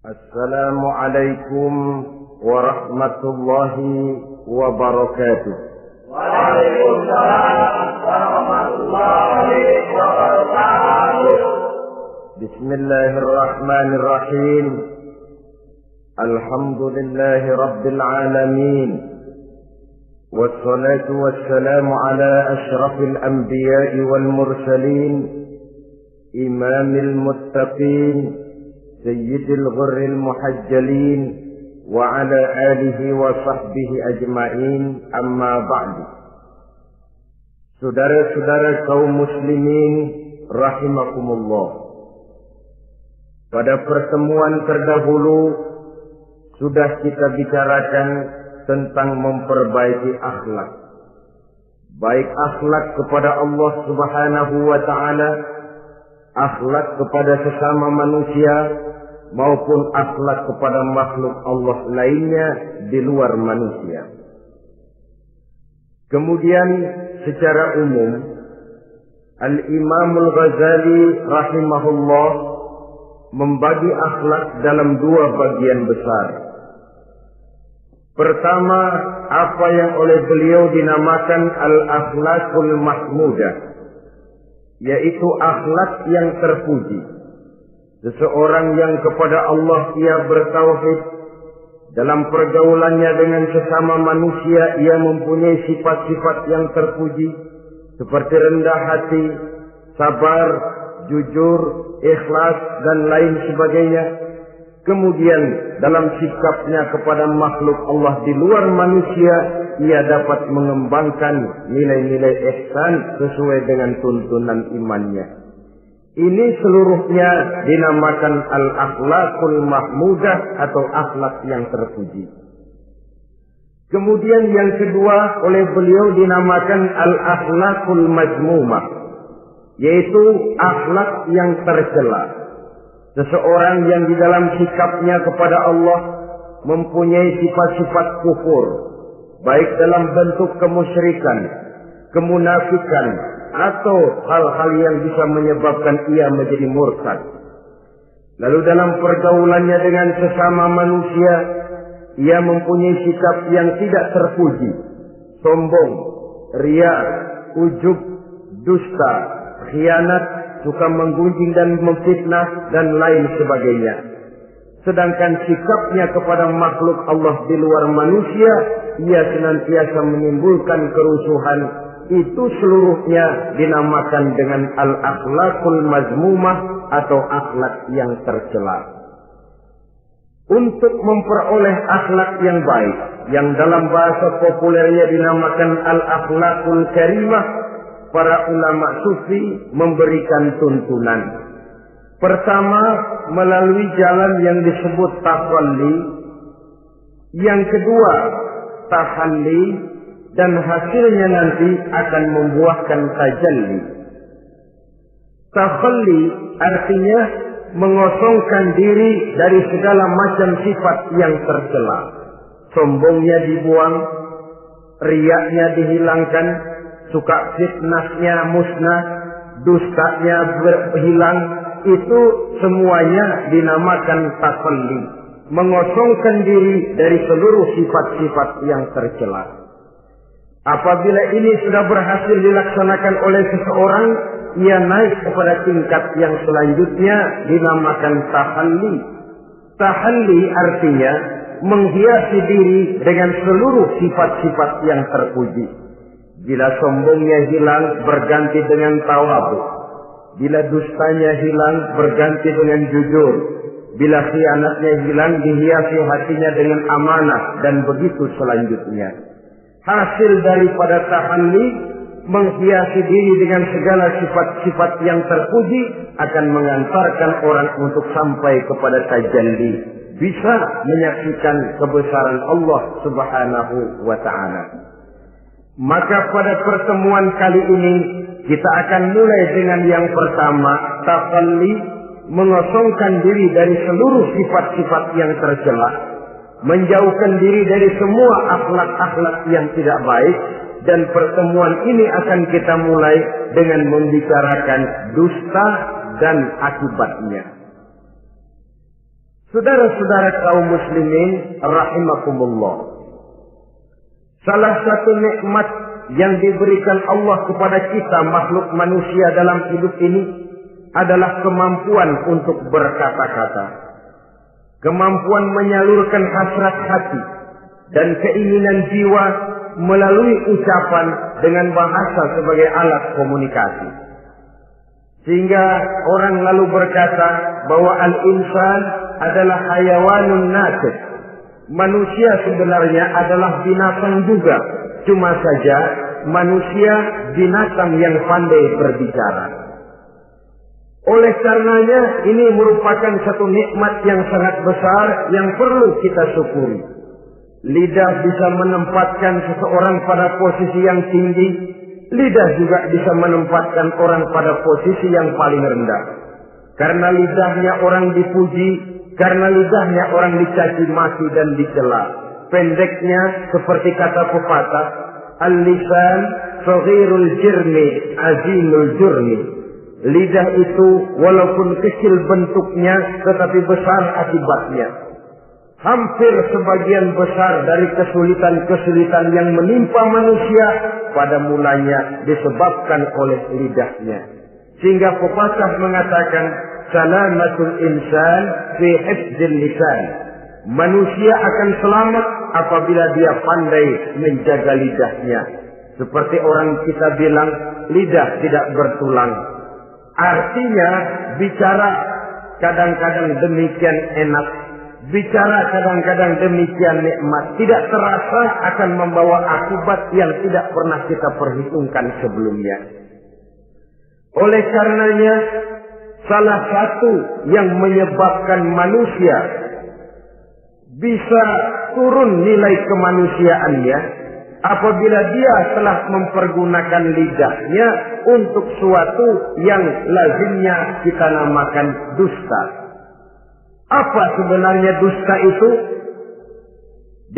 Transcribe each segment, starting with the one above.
Assalamualaikum warahmatullahi wabarakatuh. Waalaikumsalam warahmatullahi wabarakatuh. Bismillahirrahmanirrahim. Alhamdulillahi rabbil alamin. Wassalatu wassalamu ala ashrafil anbiya'i wal mursalin, imamil muttaqin, sayyidil ghurril muhajjalin, wa ala alihi wa sahbihi ajma'in, amma ba'du. Saudara-saudara kaum muslimin rahimakumullah, pada pertemuan terdahulu sudah kita bicarakan tentang memperbaiki akhlak, baik akhlak kepada Allah Subhanahu wa ta'ala, akhlak kepada sesama manusia, maupun akhlak kepada makhluk Allah lainnya di luar manusia. Kemudian secara umum Al-Imam Al-Ghazali rahimahullah membagi akhlak dalam dua bagian besar. Pertama, apa yang oleh beliau dinamakan al-akhlaqul mahmudah, yaitu akhlak yang terpuji. Seseorang yang kepada Allah ia bertauhid, dalam pergaulannya dengan sesama manusia ia mempunyai sifat-sifat yang terpuji, seperti rendah hati, sabar, jujur, ikhlas, dan lain sebagainya. Kemudian dalam sikapnya kepada makhluk Allah di luar manusia, ia dapat mengembangkan nilai-nilai ihsan sesuai dengan tuntunan imannya. Ini seluruhnya dinamakan al-akhlaqul mahmudah atau akhlak yang terpuji. Kemudian yang kedua oleh beliau dinamakan al-akhlaqul mazmumah, yaitu akhlak yang tercela. Seseorang yang di dalam sikapnya kepada Allah mempunyai sifat-sifat kufur, baik dalam bentuk kemusyrikan, kemunafikan, atau hal-hal yang bisa menyebabkan ia menjadi murtad. Lalu dalam pergaulannya dengan sesama manusia, ia mempunyai sikap yang tidak terpuji, sombong, riya, ujub, dusta, khianat, suka menggunjing dan memfitnah, dan lain sebagainya. Sedangkan sikapnya kepada makhluk Allah di luar manusia, ia senantiasa menimbulkan kerusuhan. Itu seluruhnya dinamakan dengan al-akhlaqul mazmumah atau akhlak yang tercela. Untuk memperoleh akhlak yang baik, yang dalam bahasa populernya dinamakan al-akhlaqul karimah, para ulama sufi memberikan tuntunan. Pertama, melalui jalan yang disebut taqalli. Yang kedua, tahalli. Dan hasilnya nanti akan membuahkan tajalli. Takhalli artinya mengosongkan diri dari segala macam sifat yang tercela. Sombongnya dibuang, riyaknya dihilangkan, suka fitnahnya musnah, dustanya berhilang. Itu semuanya dinamakan takhalli, mengosongkan diri dari seluruh sifat-sifat yang tercela. Apabila ini sudah berhasil dilaksanakan oleh seseorang, ia naik kepada tingkat yang selanjutnya dinamakan tahalli. Tahalli artinya menghiasi diri dengan seluruh sifat-sifat yang terpuji. Bila sombongnya hilang, berganti dengan tawadhu. Bila dustanya hilang, berganti dengan jujur. Bila khianatnya hilang, dihiasi hatinya dengan amanah, dan begitu selanjutnya. Hasil daripada tahalli, menghiasi diri dengan segala sifat-sifat yang terpuji, akan mengantarkan orang untuk sampai kepada tajalli, bisa menyaksikan kebesaran Allah Subhanahu wa ta'ala. Maka pada pertemuan kali ini kita akan mulai dengan yang pertama, tahalli, mengosongkan diri dari seluruh sifat-sifat yang tercela, menjauhkan diri dari semua akhlak-akhlak yang tidak baik. Dan pertemuan ini akan kita mulai dengan membicarakan dusta dan akibatnya. Saudara-saudara kaum muslimin rahimakumullah. Salah satu nikmat yang diberikan Allah kepada kita makhluk manusia dalam hidup ini adalah kemampuan untuk berkata-kata. Kemampuan menyalurkan hasrat hati dan keinginan jiwa melalui ucapan dengan bahasa sebagai alat komunikasi. Sehingga orang lalu berkata bahwa al-insan adalah hayawanun natiq. Manusia sebenarnya adalah binatang juga. Cuma saja manusia binatang yang pandai berbicara. Oleh karenanya ini merupakan satu nikmat yang sangat besar yang perlu kita syukuri. Lidah bisa menempatkan seseorang pada posisi yang tinggi. Lidah juga bisa menempatkan orang pada posisi yang paling rendah. Karena lidahnya orang dipuji, karena lidahnya orang dicaci maki dan dicela. Pendeknya seperti kata pepatah, al-lisan saghirul jirmi azimul jurmi. Lidah itu walaupun kecil bentuknya tetapi besar akibatnya. Hampir sebagian besar dari kesulitan-kesulitan yang menimpa manusia pada mulanya disebabkan oleh lidahnya. Sehingga pepatah mengatakan salamatul insan fi hifdzil lisan. Manusia akan selamat apabila dia pandai menjaga lidahnya. Seperti orang kita bilang, lidah tidak bertulang. Artinya bicara kadang-kadang demikian enak, bicara kadang-kadang demikian nikmat, tidak terasa akan membawa akibat yang tidak pernah kita perhitungkan sebelumnya. Oleh karenanya, salah satu yang menyebabkan manusia bisa turun nilai kemanusiaannya apabila dia telah mempergunakan lidahnya untuk suatu yang lazimnya kita namakan dusta. Apa sebenarnya dusta itu?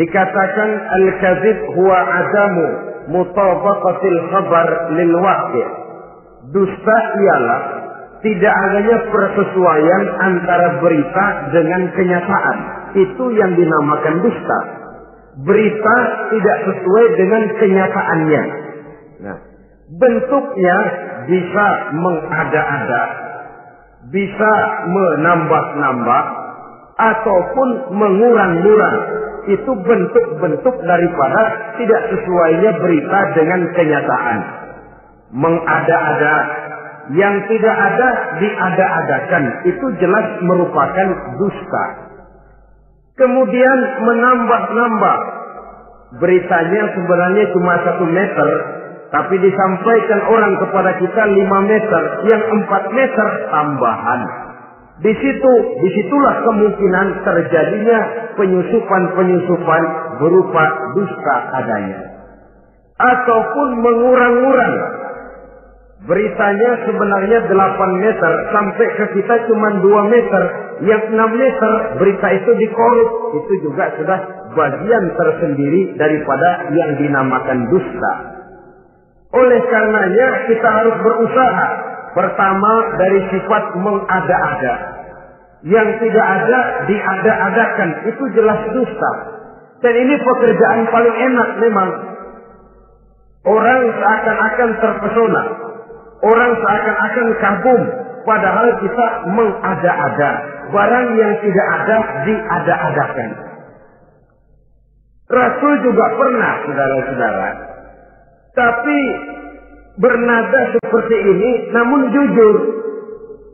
Dikatakan al-kadzib huwa adamu mutabaqatil khabar lil waqi'. Dusta ialah tidak adanya persesuaian antara berita dengan kenyataan. Itu yang dinamakan dusta. Berita tidak sesuai dengan kenyataannya. Nah, bentuknya bisa mengada-ada, bisa menambah-nambah, ataupun mengurang-ngurang. Itu bentuk-bentuk daripada tidak sesuainya berita dengan kenyataan. Mengada-ada, yang tidak ada diada-adakan. Itu jelas merupakan dusta. Kemudian menambah-nambah. Beritanya sebenarnya cuma 1 meter, tapi disampaikan orang kepada kita 5 meter, yang 4 meter tambahan. Disitulah kemungkinan terjadinya penyusupan-penyusupan berupa dusta adanya. Ataupun mengurang-urang. Beritanya sebenarnya 8 meter, sampai ke kita cuma 2 meter. Yang 6 meter berita itu dikorup. Itu juga sudah bagian tersendiri daripada yang dinamakan dusta. Oleh karenanya kita harus berusaha. Pertama dari sifat mengada-ada. Yang tidak ada diada-adakan. Itu jelas dusta. Dan ini pekerjaan paling enak memang. Orang seakan-akan terpesona. Orang seakan-akan kagum. Padahal kita mengada-ada. Barang yang tidak ada diada-adakan. Rasul juga pernah, saudara-saudara. Tapi bernada seperti ini, namun jujur.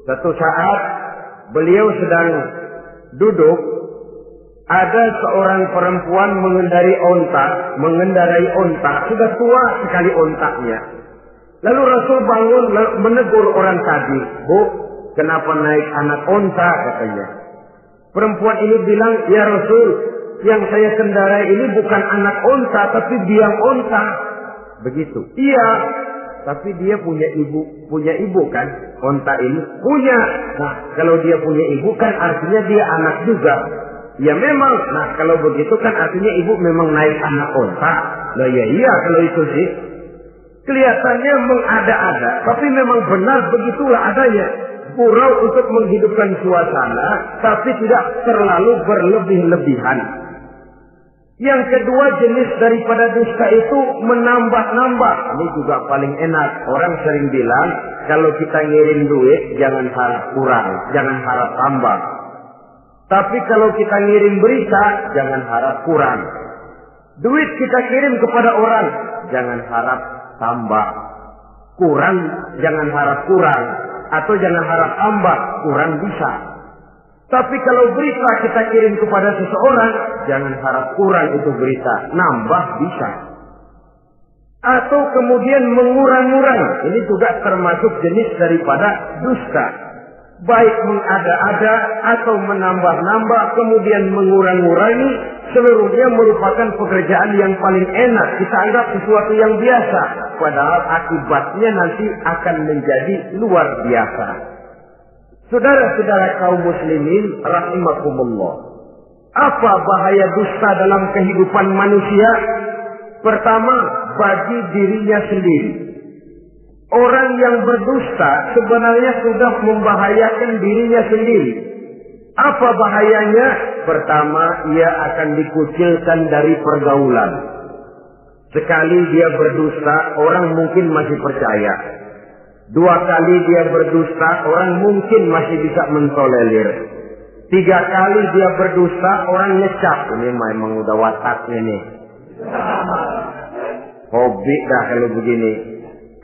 Satu saat beliau sedang duduk. Ada seorang perempuan mengendarai onta. Sudah tua sekali ontaknya. Lalu Rasul bangun menegur orang tadi. Bu, kenapa naik anak onta, katanya. Perempuan ini bilang, ya Rasul, yang saya kendarai ini bukan anak onta, tapi biang onta. Begitu. Iya, tapi dia punya ibu kan, onta ini punya. Nah, kalau dia punya ibu kan artinya dia anak juga. Ya memang. Nah, kalau begitu kan artinya ibu memang naik anak onta. Nah ya iya kalau itu sih. Kelihatannya mengada-ada, tapi memang benar begitulah adanya. Surau untuk menghidupkan suasana, tapi tidak terlalu berlebih-lebihan. Yang kedua, jenis daripada dusta itu menambah-nambah. Ini juga paling enak. Orang sering bilang, kalau kita ngirim duit, jangan harap kurang, jangan harap tambah. Tapi kalau kita ngirim berita, jangan harap kurang. Duit kita kirim kepada orang, jangan harap tambah. Kurang, jangan harap kurang. Atau jangan harap tambah, kurang bisa. Tapi kalau berita kita kirim kepada seseorang, jangan harap kurang itu berita, nambah bisa. Atau kemudian mengurang-urang, ini juga termasuk jenis daripada dusta. Baik mengada-ada atau menambah-nambah, kemudian mengurang-urangi, seluruhnya merupakan pekerjaan yang paling enak. Kita anggap sesuatu yang biasa, padahal akibatnya nanti akan menjadi luar biasa. Saudara-saudara kaum muslimin rahimakumullah. Apa bahaya dusta dalam kehidupan manusia? Pertama, bagi dirinya sendiri. Orang yang berdusta sebenarnya sudah membahayakan dirinya sendiri. Apa bahayanya? Pertama, ia akan dikucilkan dari pergaulan. Sekali dia berdusta, orang mungkin masih percaya. 2 kali dia berdusta, orang mungkin masih bisa mentolerir. 3 kali dia berdusta, orang ngecap. Ini memang udah wataknya nih. Hobi dah kalau begini.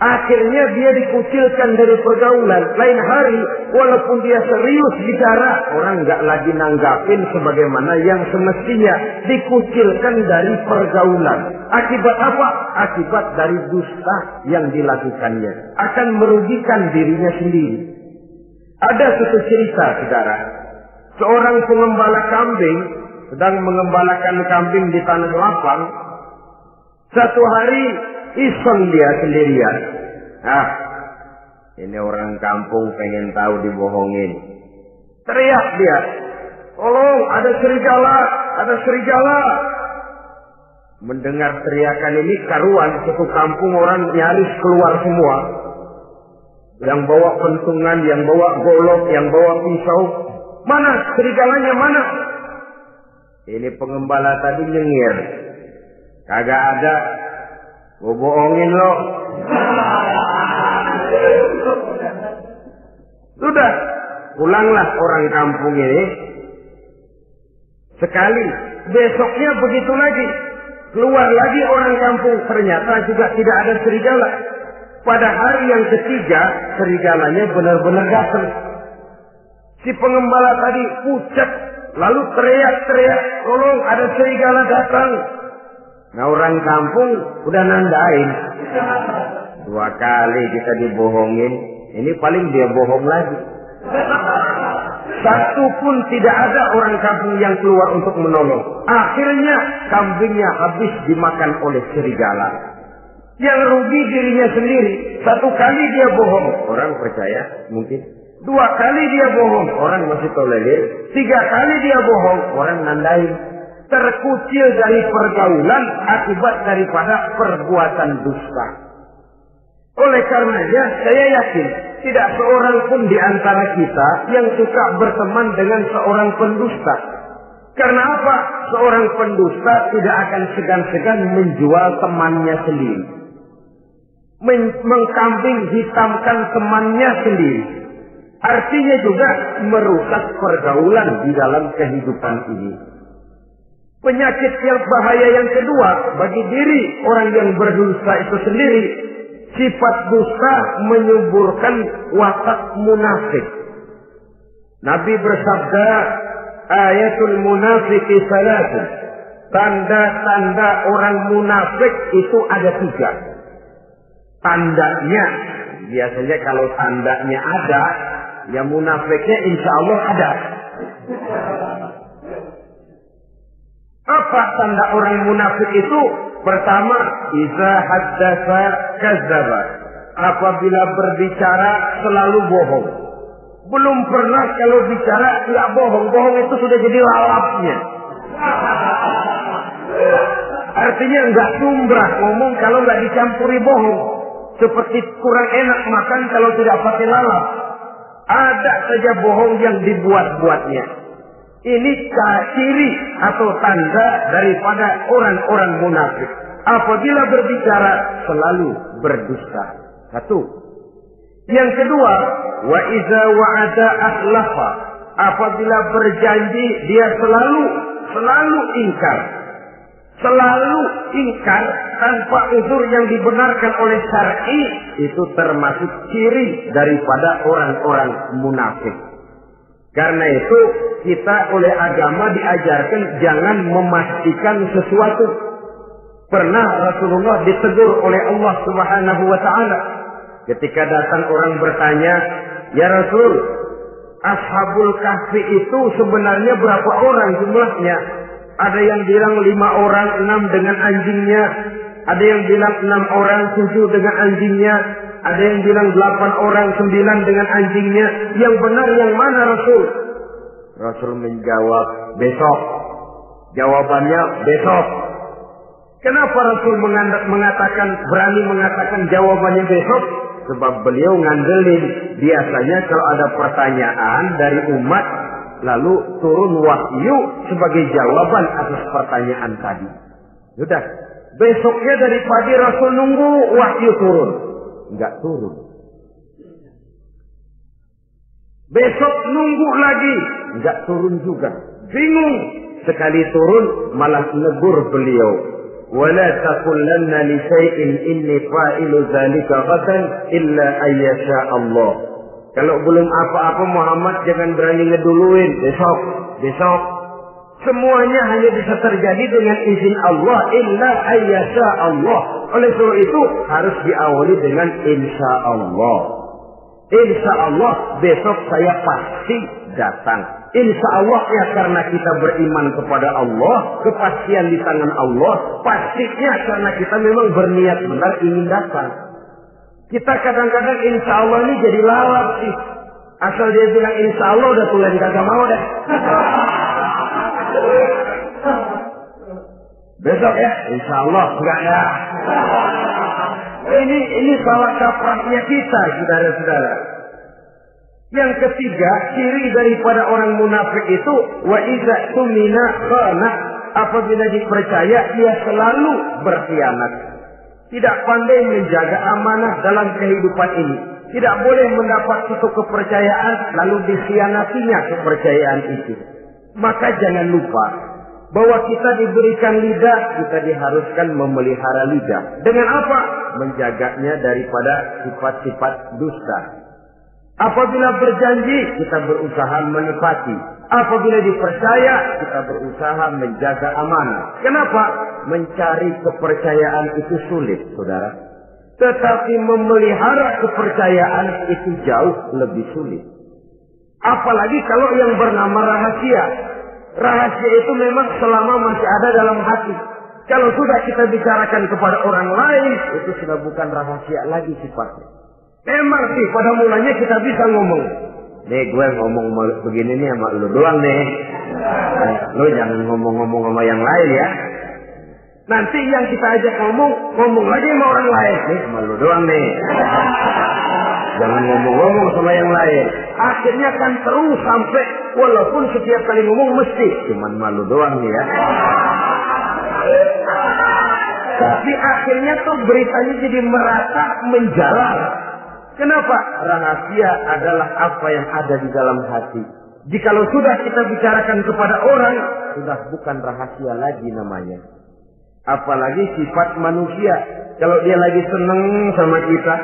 Akhirnya dia dikucilkan dari pergaulan. Lain hari, walaupun dia serius bicara, orang nggak lagi nanggapin sebagaimana yang semestinya. Dikucilkan dari pergaulan. Akibat apa? Akibat dari dusta yang dilakukannya. Akan merugikan dirinya sendiri. Ada satu cerita, saudara. Seorang pengembala kambing sedang mengembalakan kambing di tanah lapang. Satu hari iseng dia sendirian. Ini orang kampung pengen tahu dibohongin. Teriak dia, tolong ada serigala, ada serigala. Mendengar teriakan ini karuan, satu kampung orang nyaris keluar semua. Yang bawa pentungan, yang bawa golok, yang bawa pisau. Mana serigalanya, mana? Ini pengembala tadi nyengir. Kagak ada. Gua bohongin lo. Sudah, pulanglah orang kampung ini. Sekali, besoknya begitu lagi. Keluar lagi orang kampung, ternyata juga tidak ada serigala. Pada hari yang ketiga, serigalanya benar-benar datang. Si pengembala tadi pucat, lalu teriak-teriak, tolong ada serigala datang. Nah orang kampung udah nandain. 2 kali kita dibohongin, ini paling dia bohong lagi. Satu pun tidak ada orang kampung yang keluar untuk menolong. Akhirnya kambingnya habis dimakan oleh serigala. Yang rugi dirinya sendiri. 1 kali dia bohong, orang percaya mungkin. 2 kali dia bohong, orang masih tolerir. 3 kali dia bohong, orang nandain. Terkucil dari pergaulan akibat daripada perbuatan dusta. Oleh karenanya saya yakin tidak seorang pun di antara kita yang suka berteman dengan seorang pendusta. Karena apa? Seorang pendusta tidak akan segan-segan menjual temannya sendiri. Mengkambing hitamkan temannya sendiri. Artinya juga merusak pergaulan di dalam kehidupan ini. Penyakit yang bahaya yang kedua bagi diri orang yang berdusta itu sendiri, sifat dusta menyuburkan watak munafik. Nabi bersabda, ayatul munafiqi salatun. Tanda-tanda orang munafik itu ada 3. Tandanya, biasanya kalau tandanya ada, ya munafiknya insya Allah ada. Apa tanda orang munafik itu? Pertama, iza haddatsa kadzdzaba. Apabila berbicara selalu bohong. Belum pernah kalau bicara tidak bohong. Bohong itu sudah jadi lalapnya. Artinya enggak sumbrah ngomong kalau enggak dicampuri bohong. Seperti kurang enak makan kalau tidak pakai lalap. Ada saja bohong yang dibuat-buatnya. Ini ciri atau tanda daripada orang-orang munafik. Apabila berbicara selalu berdusta. Satu. Yang kedua, wa iza wa'ada akhlafa. Apabila berjanji dia selalu ingkar. Selalu ingkar tanpa uzur yang dibenarkan oleh syar'i, itu termasuk ciri daripada orang-orang munafik. Karena itu kita oleh agama diajarkan jangan memastikan sesuatu. Pernah Rasulullah ditegur oleh Allah Subhanahu wa taala ketika datang orang bertanya, "Ya Rasul, Ashabul Kahfi itu sebenarnya berapa orang jumlahnya?" Ada yang bilang 5 orang, 6 dengan anjingnya. Ada yang bilang 6 orang, 7 dengan anjingnya. Ada yang bilang 8 orang, 9 dengan anjingnya. Yang benar yang mana Rasul? Rasul menjawab, besok. Jawabannya besok. Kenapa Rasul berani mengatakan jawabannya besok? Sebab beliau ngandelin. Biasanya kalau ada pertanyaan dari umat, lalu turun wahyu sebagai jawaban atas pertanyaan tadi. Sudah. Besoknya dari pagi Rasul nunggu wahyu turun. Enggak turun. Besok nunggu lagi. Enggak turun juga. Bingung. Sekali turun malah negur beliau. Wala taqulanna li syai'in inni fa'ilu dzalika ghadan illa ayyasha Allah. Kalau belum apa-apa Muhammad jangan berani ngeduluin. Besok. Semuanya hanya bisa terjadi dengan izin Allah. Illa ayyasha Allah. Oleh sebab itu harus diawali dengan insya Allah. Insya Allah besok saya pasti datang. Insya Allah ya karena kita beriman kepada Allah. Kepastian di tangan Allah. Pastinya karena kita memang berniat benar ingin datang. Kita kadang-kadang insya Allah ini jadi lalap sih. Asal dia bilang insya Allah udah tulen kagak mau deh. Besok ya, insya Allah enggak ya. Ini salah kaprahnya kita, saudara-saudara. Yang ketiga, ciri daripada orang munafik itu wa iza tumina khana. Apabila dipercaya dia selalu berkhianat. Tidak pandai menjaga amanah dalam kehidupan ini. Tidak boleh mendapat suatu kepercayaan lalu dikhianatinya kepercayaan itu. Maka jangan lupa bahwa kita diberikan lidah, kita diharuskan memelihara lidah. Dengan apa? Menjaganya daripada sifat-sifat dusta. Apabila berjanji, kita berusaha menepati. Apabila dipercaya, kita berusaha menjaga amanah. Kenapa? Mencari kepercayaan itu sulit, saudara. Tetapi memelihara kepercayaan itu jauh lebih sulit. Apalagi kalau yang bernama rahasia. Rahasia itu memang selama masih ada dalam hati. Kalau sudah kita bicarakan kepada orang lain, itu sudah bukan rahasia lagi sifatnya. Memang sih pada mulanya kita bisa ngomong. Nih gue ngomong begini nih sama lu doang nih. Lu jangan ngomong-ngomong sama yang lain ya. Nanti yang kita ajak ngomong lagi sama orang lain. Nih sama lu doang nih. Jangan ngomong-ngomong sama yang lain. Akhirnya kan terus sampai walaupun setiap kali ngomong mesti cuman malu doang nih ya. Tapi akhirnya tuh beritanya jadi merata menjalar. Kenapa? Rahasia adalah apa yang ada di dalam hati. Jikalau sudah kita bicarakan kepada orang, sudah bukan rahasia lagi namanya. Apalagi sifat manusia. Kalau dia lagi seneng sama kita,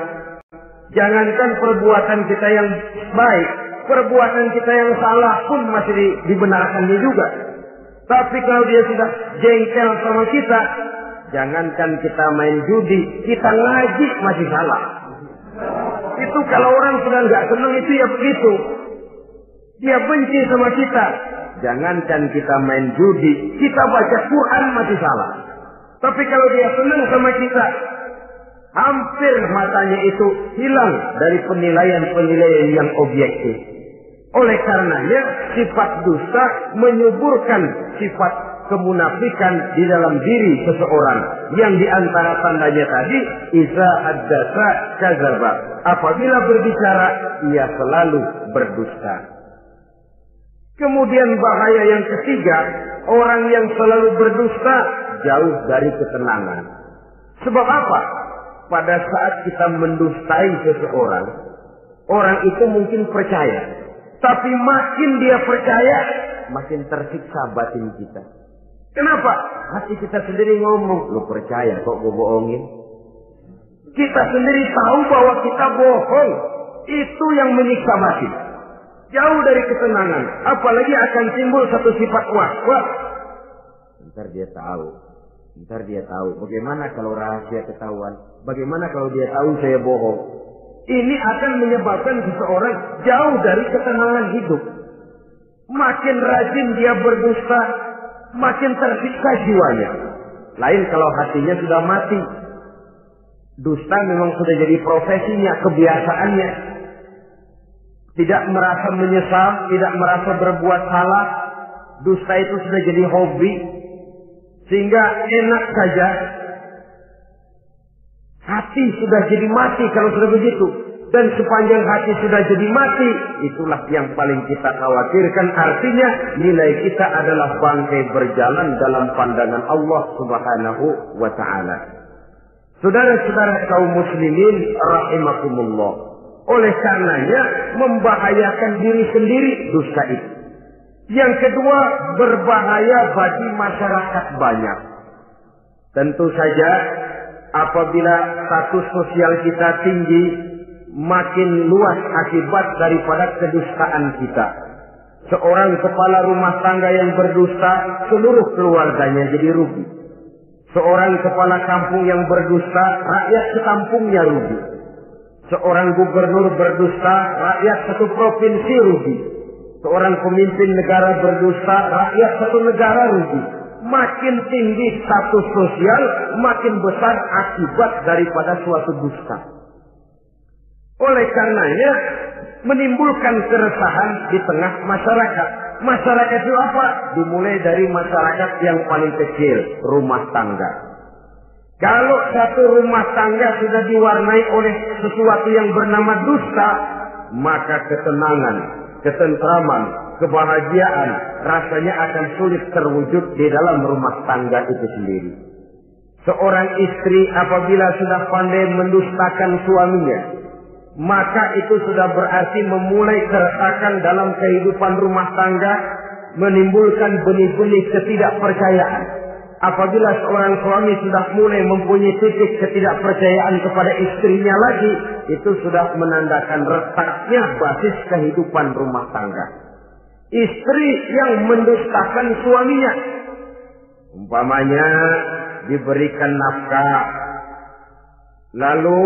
jangankan perbuatan kita yang baik, perbuatan kita yang salah pun masih dibenarkannya juga. Tapi kalau dia sudah jengkel sama kita, jangankan kita main judi, kita ngaji masih salah. Itu kalau orang sudah nggak senang itu ya begitu. Dia benci sama kita. Jangankan kita main judi, kita baca Quran masih salah. Tapi kalau dia senang sama kita, hampir matanya itu hilang dari penilaian-penilaian yang objektif. Oleh karenanya sifat dusta menyuburkan sifat kemunafikan di dalam diri seseorang. Yang diantara tandanya tadi, iza haddasa kadzaba. Apabila berbicara, ia selalu berdusta. Kemudian bahaya yang ketiga, orang yang selalu berdusta jauh dari ketenangan. Sebab apa? Pada saat kita mendustai seseorang, orang itu mungkin percaya. Tapi makin dia percaya, makin tersiksa batin kita. Kenapa? Hati kita sendiri ngomong, lu percaya kok gue bohongin? Kita sendiri tahu bahwa kita bohong. Itu yang menyiksa batin. Jauh dari ketenangan. Apalagi akan timbul satu sifat was-was. Ntar dia tahu. Bagaimana kalau rahasia ketahuan? Bagaimana kalau dia tahu saya bohong? Ini akan menyebabkan seseorang jauh dari ketenangan hidup. Makin rajin dia berdusta, makin tersiksa jiwanya. Lain kalau hatinya sudah mati. Dusta memang sudah jadi profesinya, kebiasaannya. Tidak merasa menyesal, tidak merasa berbuat salah. Dusta itu sudah jadi hobi. Sehingga enak saja. Hati sudah jadi mati kalau sudah begitu. Dan sepanjang hati sudah jadi mati, itulah yang paling kita khawatirkan. Artinya nilai kita adalah bangkai berjalan dalam pandangan Allah Subhanahu wa ta'ala. Saudara-saudara kaum muslimin rahimakumullah. Oleh karenanya membahayakan diri sendiri dusta itu. Yang kedua, berbahaya bagi masyarakat banyak. Tentu saja apabila status sosial kita tinggi, makin luas akibat daripada kedustaan kita. Seorang kepala rumah tangga yang berdusta, seluruh keluarganya jadi rugi. Seorang kepala kampung yang berdusta, rakyat sekampungnya rugi. Seorang gubernur berdusta, rakyat satu provinsi rugi. Seorang pemimpin negara berdusta, rakyat satu negara rugi. Makin tinggi status sosial, makin besar akibat daripada suatu dusta. Oleh karenanya, menimbulkan keresahan di tengah masyarakat. Masyarakat itu apa? Dimulai dari masyarakat yang paling kecil, rumah tangga. Kalau satu rumah tangga sudah diwarnai oleh sesuatu yang bernama dusta, maka ketenangan, ketentraman, kebahagiaan rasanya akan sulit terwujud di dalam rumah tangga itu sendiri. Seorang istri apabila sudah pandai mendustakan suaminya, maka itu sudah berarti memulai keretakan dalam kehidupan rumah tangga, menimbulkan benih-benih ketidakpercayaan. Apabila seorang suami sudah mulai mempunyai titik ketidakpercayaan kepada istrinya lagi, itu sudah menandakan retaknya basis kehidupan rumah tangga. Istri yang mendustakan suaminya, umpamanya diberikan nafkah, lalu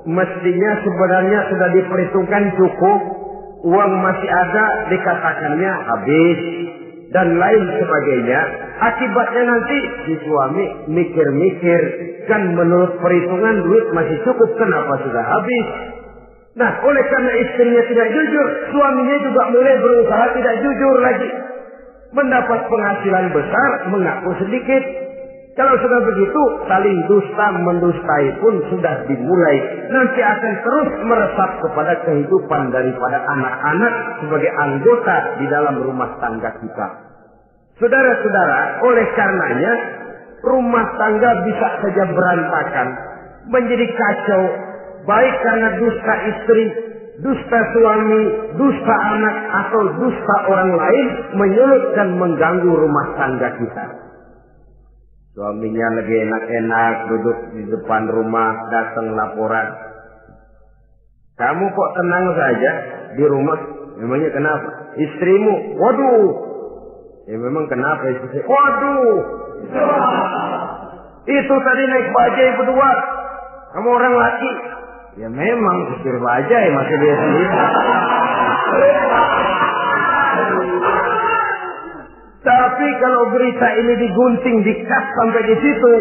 mestinya sebenarnya sudah diperhitungkan cukup, uang masih ada, dikatakannya habis, dan lain sebagainya. Akibatnya nanti si suami mikir-mikir, kan menurut perhitungan duit masih cukup, kenapa sudah habis? Nah, oleh karena istrinya tidak jujur, suaminya juga mulai berusaha tidak jujur lagi. Mendapat penghasilan besar, mengaku sedikit. Kalau sudah begitu, saling dusta mendustai pun sudah dimulai. Nanti akan terus meresap kepada kehidupan daripada anak-anak sebagai anggota di dalam rumah tangga kita. Saudara-saudara, oleh karenanya rumah tangga bisa saja berantakan, menjadi kacau, baik karena dusta istri, dusta suami, dusta anak, atau dusta orang lain menyulut dan mengganggu rumah tangga kita. Suaminya lagi enak-enak duduk di depan rumah, datang laporan. Kamu kok tenang saja di rumah? Memangnya kenapa? Istrimu, waduh. Ya memang kenapa istri? Waduh. Itu tadi naik bajai berdua. Kamu orang laki. Ya memang supir bajai, masih dia sendiri. Tapi kalau berita ini digunting, dikat sampai di situ,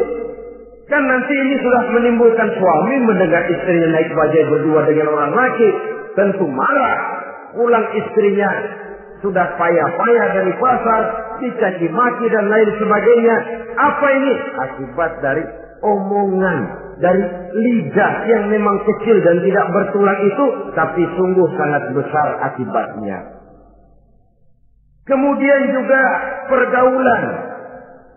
kan nanti ini sudah menimbulkan suami mendengar istrinya naik bajai berdua dengan orang laki, tentu marah. Pulang istrinya sudah payah-payah dari pasar, dicaci maki dan lain sebagainya. Apa ini? Akibat dari omongan dari lidah yang memang kecil dan tidak bertulang itu, tapi sungguh sangat besar akibatnya. Kemudian juga pergaulan.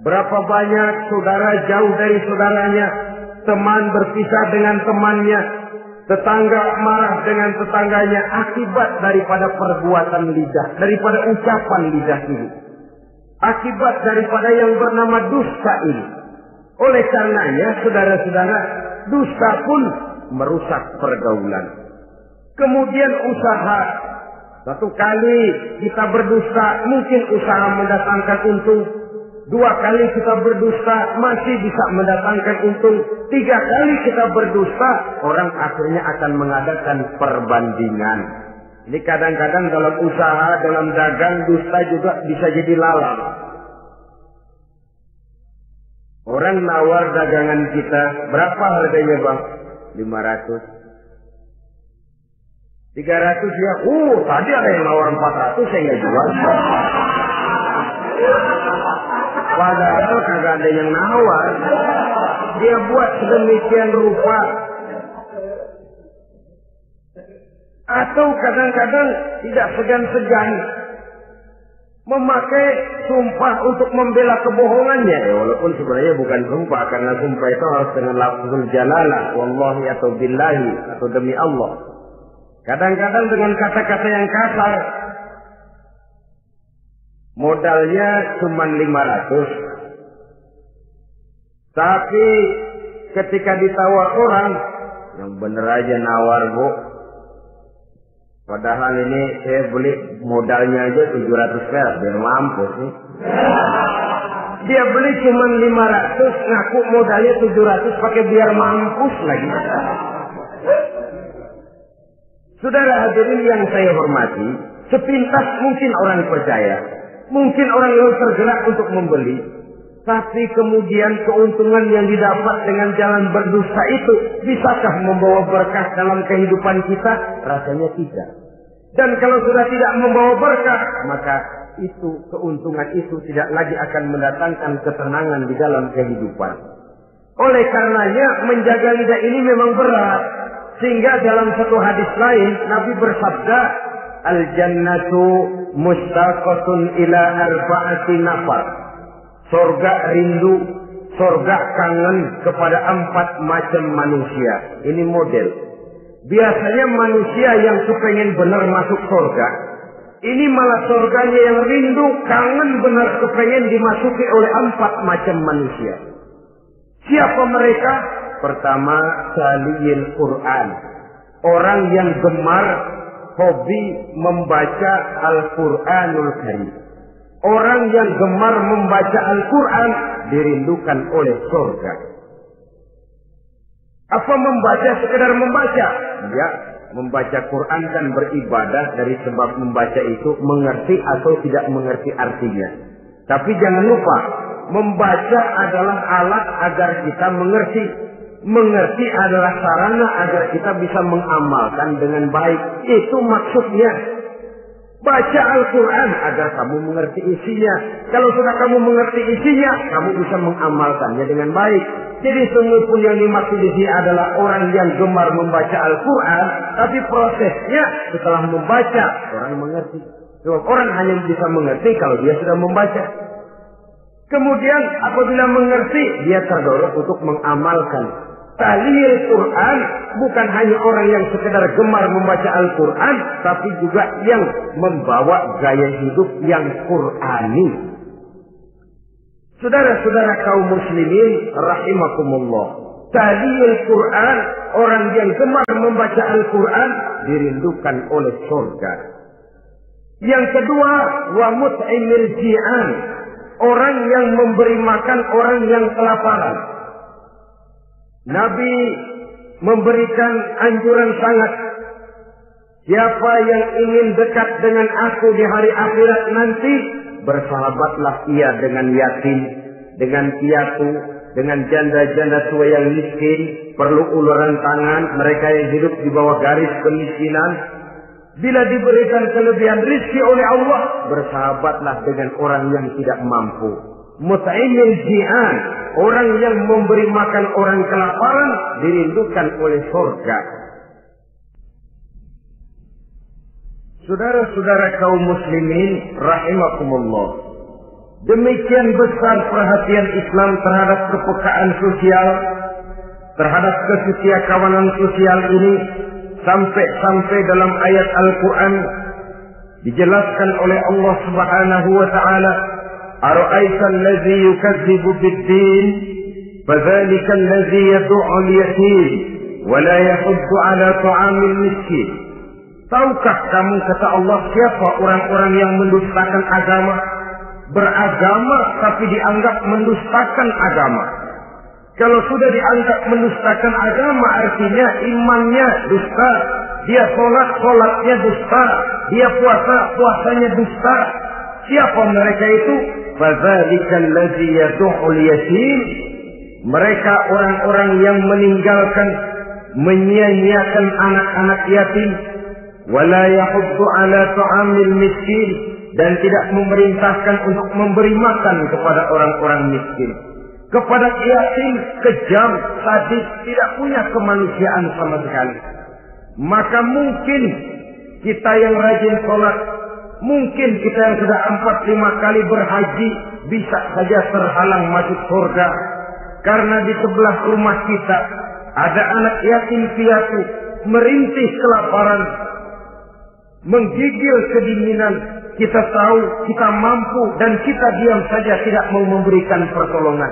Berapa banyak saudara jauh dari saudaranya, teman berpisah dengan temannya, tetangga marah dengan tetangganya akibat daripada perbuatan lidah, daripada ucapan lidah ini. Akibat daripada yang bernama dusta ini. Oleh karenanya, saudara-saudara, dusta pun merusak pergaulan. Kemudian usaha. Satu kali kita berdusta, mungkin usaha mendatangkan untung. 2 kali kita berdusta, masih bisa mendatangkan untung. 3 kali kita berdusta, orang akhirnya akan mengadakan perbandingan. Ini kadang-kadang dalam usaha, dalam dagang, dusta juga bisa jadi lalang. Orang nawar dagangan kita, berapa harganya bang? 500. 300 ya, tadi ada yang nawar 400, saya nggak jual. Padahal kagak ada yang nawar. Dia buat sedemikian rupa. Atau kadang-kadang tidak segan-segan memakai sumpah untuk membela kebohongannya. Walaupun sebenarnya bukan sumpah, karena sumpah itu harus dengan lafzul jalalah, wallahi atau billahi, atau demi Allah. Kadang-kadang dengan kata-kata yang kasar. Modalnya cuma 500. Tapi ketika ditawar orang, yang bener aja nawar bu. Padahal ini saya beli modalnya aja 700 perak, biar mampus nih. Dia beli cuma 500, ngaku modalnya 700 pakai biar mampus lagi. Saudara hadirin yang saya hormati, sepintas mungkin orang percaya, mungkin orang yang tergerak untuk membeli, tapi kemudian keuntungan yang didapat dengan jalan berdusta itu bisakah membawa berkah dalam kehidupan kita? Rasanya tidak. Dan kalau sudah tidak membawa berkah, maka itu keuntungan itu tidak lagi akan mendatangkan ketenangan di dalam kehidupan. Oleh karenanya menjaga lidah ini memang berat. Sehingga dalam satu hadis lain Nabi bersabda, al-jannatu mustaqatun ila arba'ati nafar. Surga rindu, surga kangen kepada 4 macam manusia. Ini model. Biasanya manusia yang kepengen benar masuk surga, ini malah surganya yang rindu, kangen benar kepengen dimasuki oleh 4 macam manusia. Siapa mereka? Pertama, taliyil Quran. Orang yang gemar, hobi membaca Al-Quranul Karim. Orang yang gemar membaca Al-Quran dirindukan oleh surga. Apa membaca sekedar membaca? Ya, membaca Quran kan beribadah, dari sebab membaca itu mengerti atau tidak mengerti artinya. Tapi jangan lupa, membaca adalah alat agar kita mengerti. Mengerti adalah sarana agar kita bisa mengamalkan dengan baik. Itu maksudnya. Baca Al-Quran agar kamu mengerti isinya. Kalau sudah kamu mengerti isinya, kamu bisa mengamalkannya dengan baik. Jadi semua pun yang dimaksud di sini adalah orang yang gemar membaca Al-Quran, tapi prosesnya setelah membaca, orang mengerti. Sebab orang hanya bisa mengerti kalau dia sudah membaca. Kemudian apabila mengerti, dia terdorong untuk mengamalkan. Taliyil Quran bukan hanya orang yang sekedar gemar membaca Al-Quran, tapi juga yang membawa gaya hidup yang Qurani. Saudara-saudara kaum muslimin rahimakumullah. Taliyil Quran, orang yang gemar membaca Al-Quran dirindukan oleh surga. Yang kedua, wa mut'imil ji'an, orang yang memberi makan orang yang kelaparan. Nabi memberikan anjuran sangat. Siapa yang ingin dekat dengan aku di hari akhirat nanti, bersahabatlah ia dengan yatim, dengan piatu, dengan janda-janda tua yang miskin, perlu uluran tangan, mereka yang hidup di bawah garis kemiskinan. Bila diberikan kelebihan rezeki oleh Allah, bersahabatlah dengan orang yang tidak mampu. Mut'imil ji'an, orang yang memberi makan orang kelaparan dirindukan oleh surga. Saudara-saudara kaum muslimin rahimakumullah, demikian besar perhatian Islam terhadap kepekaan sosial, terhadap kesetiakawanan sosial ini, sampai dalam ayat Al-Quran dijelaskan oleh Allah Subhanahu wa taala, "Ara'aita allazi yukadzibu bid-din, fadzalika allazi yad'u al-yatim wa la yahuddu 'ala ta'amil miskin." Tahukah kamu, kata Allah, siapa orang-orang yang mendustakan agama? Beragama tapi dianggap mendustakan agama. Kalau sudah dianggap mendustakan agama, artinya imannya dusta. Dia sholatnya dusta. Dia puasanya dusta. Siapa mereka itu? Fadzalika allazi yad'ul yatim. Mereka orang-orang yang meninggalkan, menyia-nyiakan anak-anak yatim. Wala yahuddu ala ta'amil miskin, dan tidak memerintahkan untuk memberi makan kepada orang-orang miskin. Kepada yatim kejam, sadis, tidak punya kemanusiaan sama sekali. Maka mungkin kita yang rajin sholat, mungkin kita yang sudah 4-5 kali berhaji, bisa saja terhalang masuk surga. Karena di sebelah rumah kita ada anak yatim piatu, merintih kelaparan, menggigil kedinginan. Kita tahu kita mampu dan kita diam saja, tidak mau memberikan pertolongan.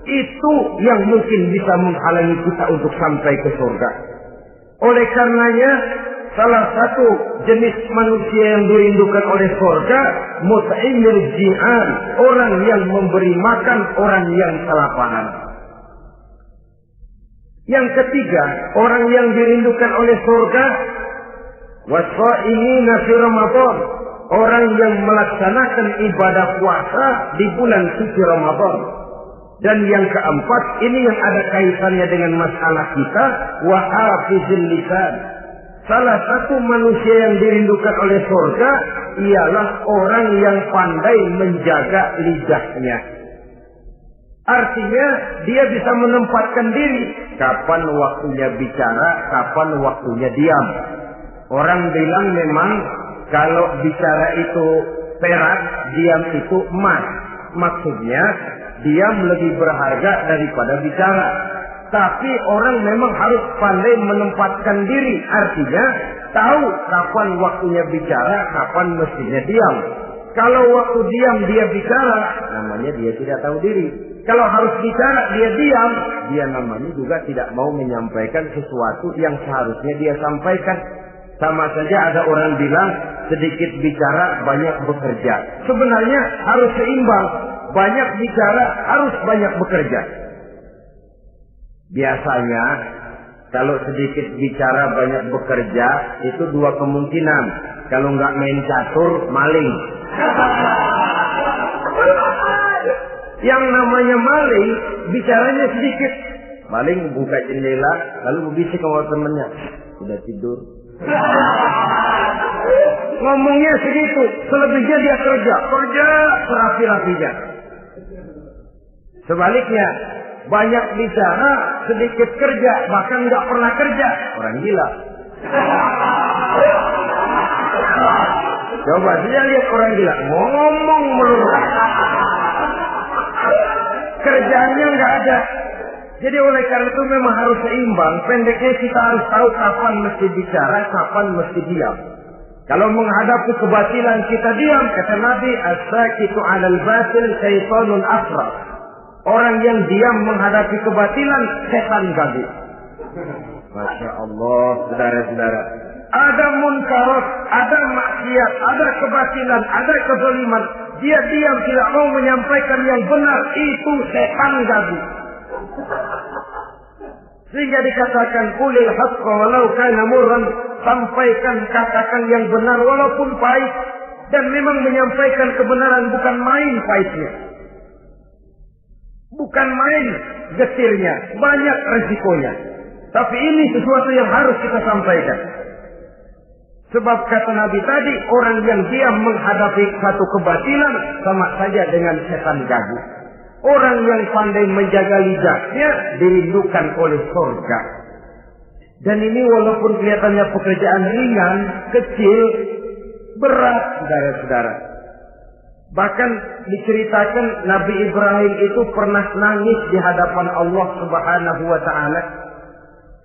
Itu yang mungkin bisa menghalangi kita untuk sampai ke surga. Oleh karenanya, salah satu jenis manusia yang dirindukan oleh surga, mut'imil ji'an, orang yang memberi makan orang yang kelaparan. Yang ketiga, orang yang dirindukan oleh surga, was-sha'imina fi Ramadan, orang yang melaksanakan ibadah puasa di bulan suci Ramadan. Dan yang keempat, ini yang ada kaitannya dengan masalah kita, wa hafizil lisan. Salah satu manusia yang dirindukan oleh surga ialah orang yang pandai menjaga lidahnya. Artinya dia bisa menempatkan diri, kapan waktunya bicara, kapan waktunya diam. Orang bilang memang kalau bicara itu perak, diam itu emas. Maksudnya diam lebih berharga daripada bicara. Tapi orang memang harus pandai menempatkan diri. Artinya tahu kapan waktunya bicara, kapan mestinya diam. Kalau waktu diam dia bicara, namanya dia tidak tahu diri. Kalau harus bicara dia diam, dia namanya juga tidak mau menyampaikan sesuatu yang seharusnya dia sampaikan. Sama saja ada orang bilang sedikit bicara banyak bekerja. Sebenarnya harus seimbang. Banyak bicara harus banyak bekerja. Biasanya kalau sedikit bicara banyak bekerja itu dua kemungkinan. Kalau nggak main catur, maling. Yang namanya maling, bicaranya sedikit. Maling buka jendela, lalu berbisik sama temennya. Udah tidur. Ngomongnya segitu, selebihnya dia kerja serapi-rapinya. Sebaliknya, banyak bicara, sedikit kerja, bahkan nggak pernah kerja, orang gila. Coba dia lihat orang gila, ngomong melulu, kerjanya nggak ada. Jadi oleh karena itu memang harus seimbang. Pendeknya kita harus tahu kapan mesti bicara, kapan mesti diam. Kalau menghadapi kebatilan kita diam, kata Nabi, as-sakitu 'alal batil syaitanun asra. Orang yang diam menghadapi kebatilan, setan gaduh. Masya Allah, saudara-saudara. Ada munkarat, ada maksiat, ada kebatilan, ada kezaliman. Dia diam, tidak mau menyampaikan yang benar. Itu setan gaduh. Sehingga dikatakan qulil haqqa walau kana murran, sampaikan, katakan yang benar walaupun pahit. Dan memang menyampaikan kebenaran bukan main pahitnya, bukan main getirnya, banyak resikonya. Tapi ini sesuatu yang harus kita sampaikan. Sebab kata Nabi tadi, orang yang diam menghadapi satu kebatilan sama saja dengan setan gaduh. Orang yang pandai menjaga lidahnya dirindukan oleh surga. Dan ini walaupun kelihatannya pekerjaan ringan, kecil, berat, saudara-saudara. Bahkan diceritakan Nabi Ibrahim itu pernah nangis di hadapan Allah Subhanahu wa Ta'ala.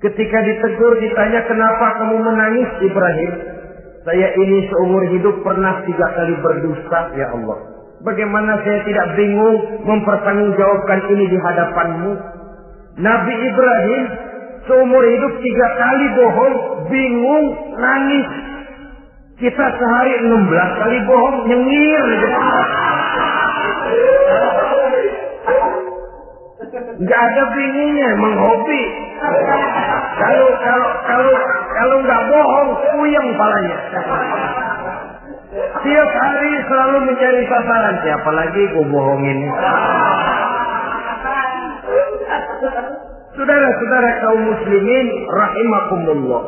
Ketika ditegur, ditanya, kenapa kamu menangis Ibrahim? Saya ini seumur hidup pernah 3 kali berdusta, ya Allah. Bagaimana saya tidak bingung mempertanggungjawabkan ini di hadapanmu? Nabi Ibrahim seumur hidup 3 kali bohong, bingung, nangis. Kita sehari 16 kali bohong, nyengir. Nggak ada bingungnya, emang hobi. Kalau nggak bohong, puyeng palanya. Tiap hari selalu mencari sasaran. Siapa lagi gue bohongin? Saudara-saudara kaum muslimin rahimakumullah.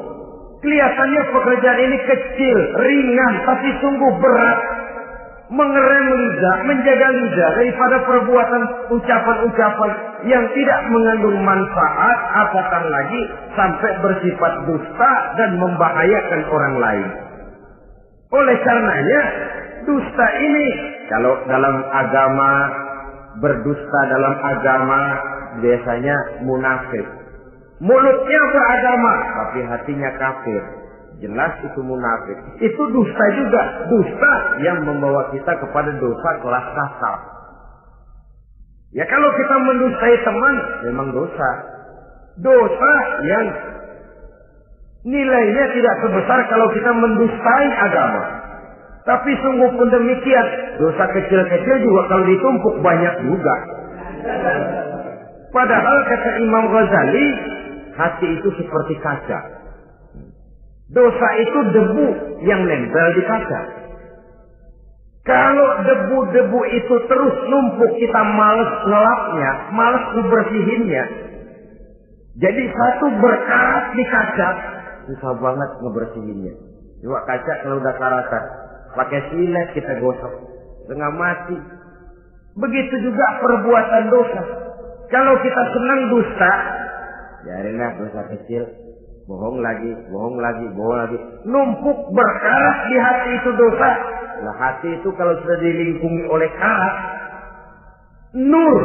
Kelihatannya pekerjaan ini kecil, ringan, tapi sungguh berat. Mengerem lidah, menjaga lidah daripada perbuatan ucapan-ucapan yang tidak mengandung manfaat, apatah lagi sampai bersifat dusta dan membahayakan orang lain. Oleh karenanya, dusta ini kalau dalam agama, berdusta dalam agama biasanya munafik. Mulutnya beragama, tapi hatinya kafir. Jelas itu munafik. Itu dusta juga. Dusta yang membawa kita kepada dosa kelas kasar. Ya kalau kita mendustai teman, memang dosa. Dosa yang nilainya tidak sebesar kalau kita mendustai agama. Tapi sungguh pun demikian, dosa kecil-kecil juga kalau ditumpuk banyak juga. Padahal kata Imam Ghazali, hati itu seperti kaca. Dosa itu debu yang nempel di kaca. Kalau debu-debu itu terus numpuk, kita malas ngelapnya, malas ngebersihinnya. Jadi satu berkarat di kaca, susah banget ngebersihinnya. Coba kaca kalau udah karatan, pakai silet kita gosok, setengah mati. Begitu juga perbuatan dosa. Kalau kita senang dusta, biarinlah dosa kecil. Bohong lagi, bohong lagi, bohong lagi. Numpuk berkarat di hati itu dosa. Nah hati itu kalau sudah dilingkungi oleh karat, nur,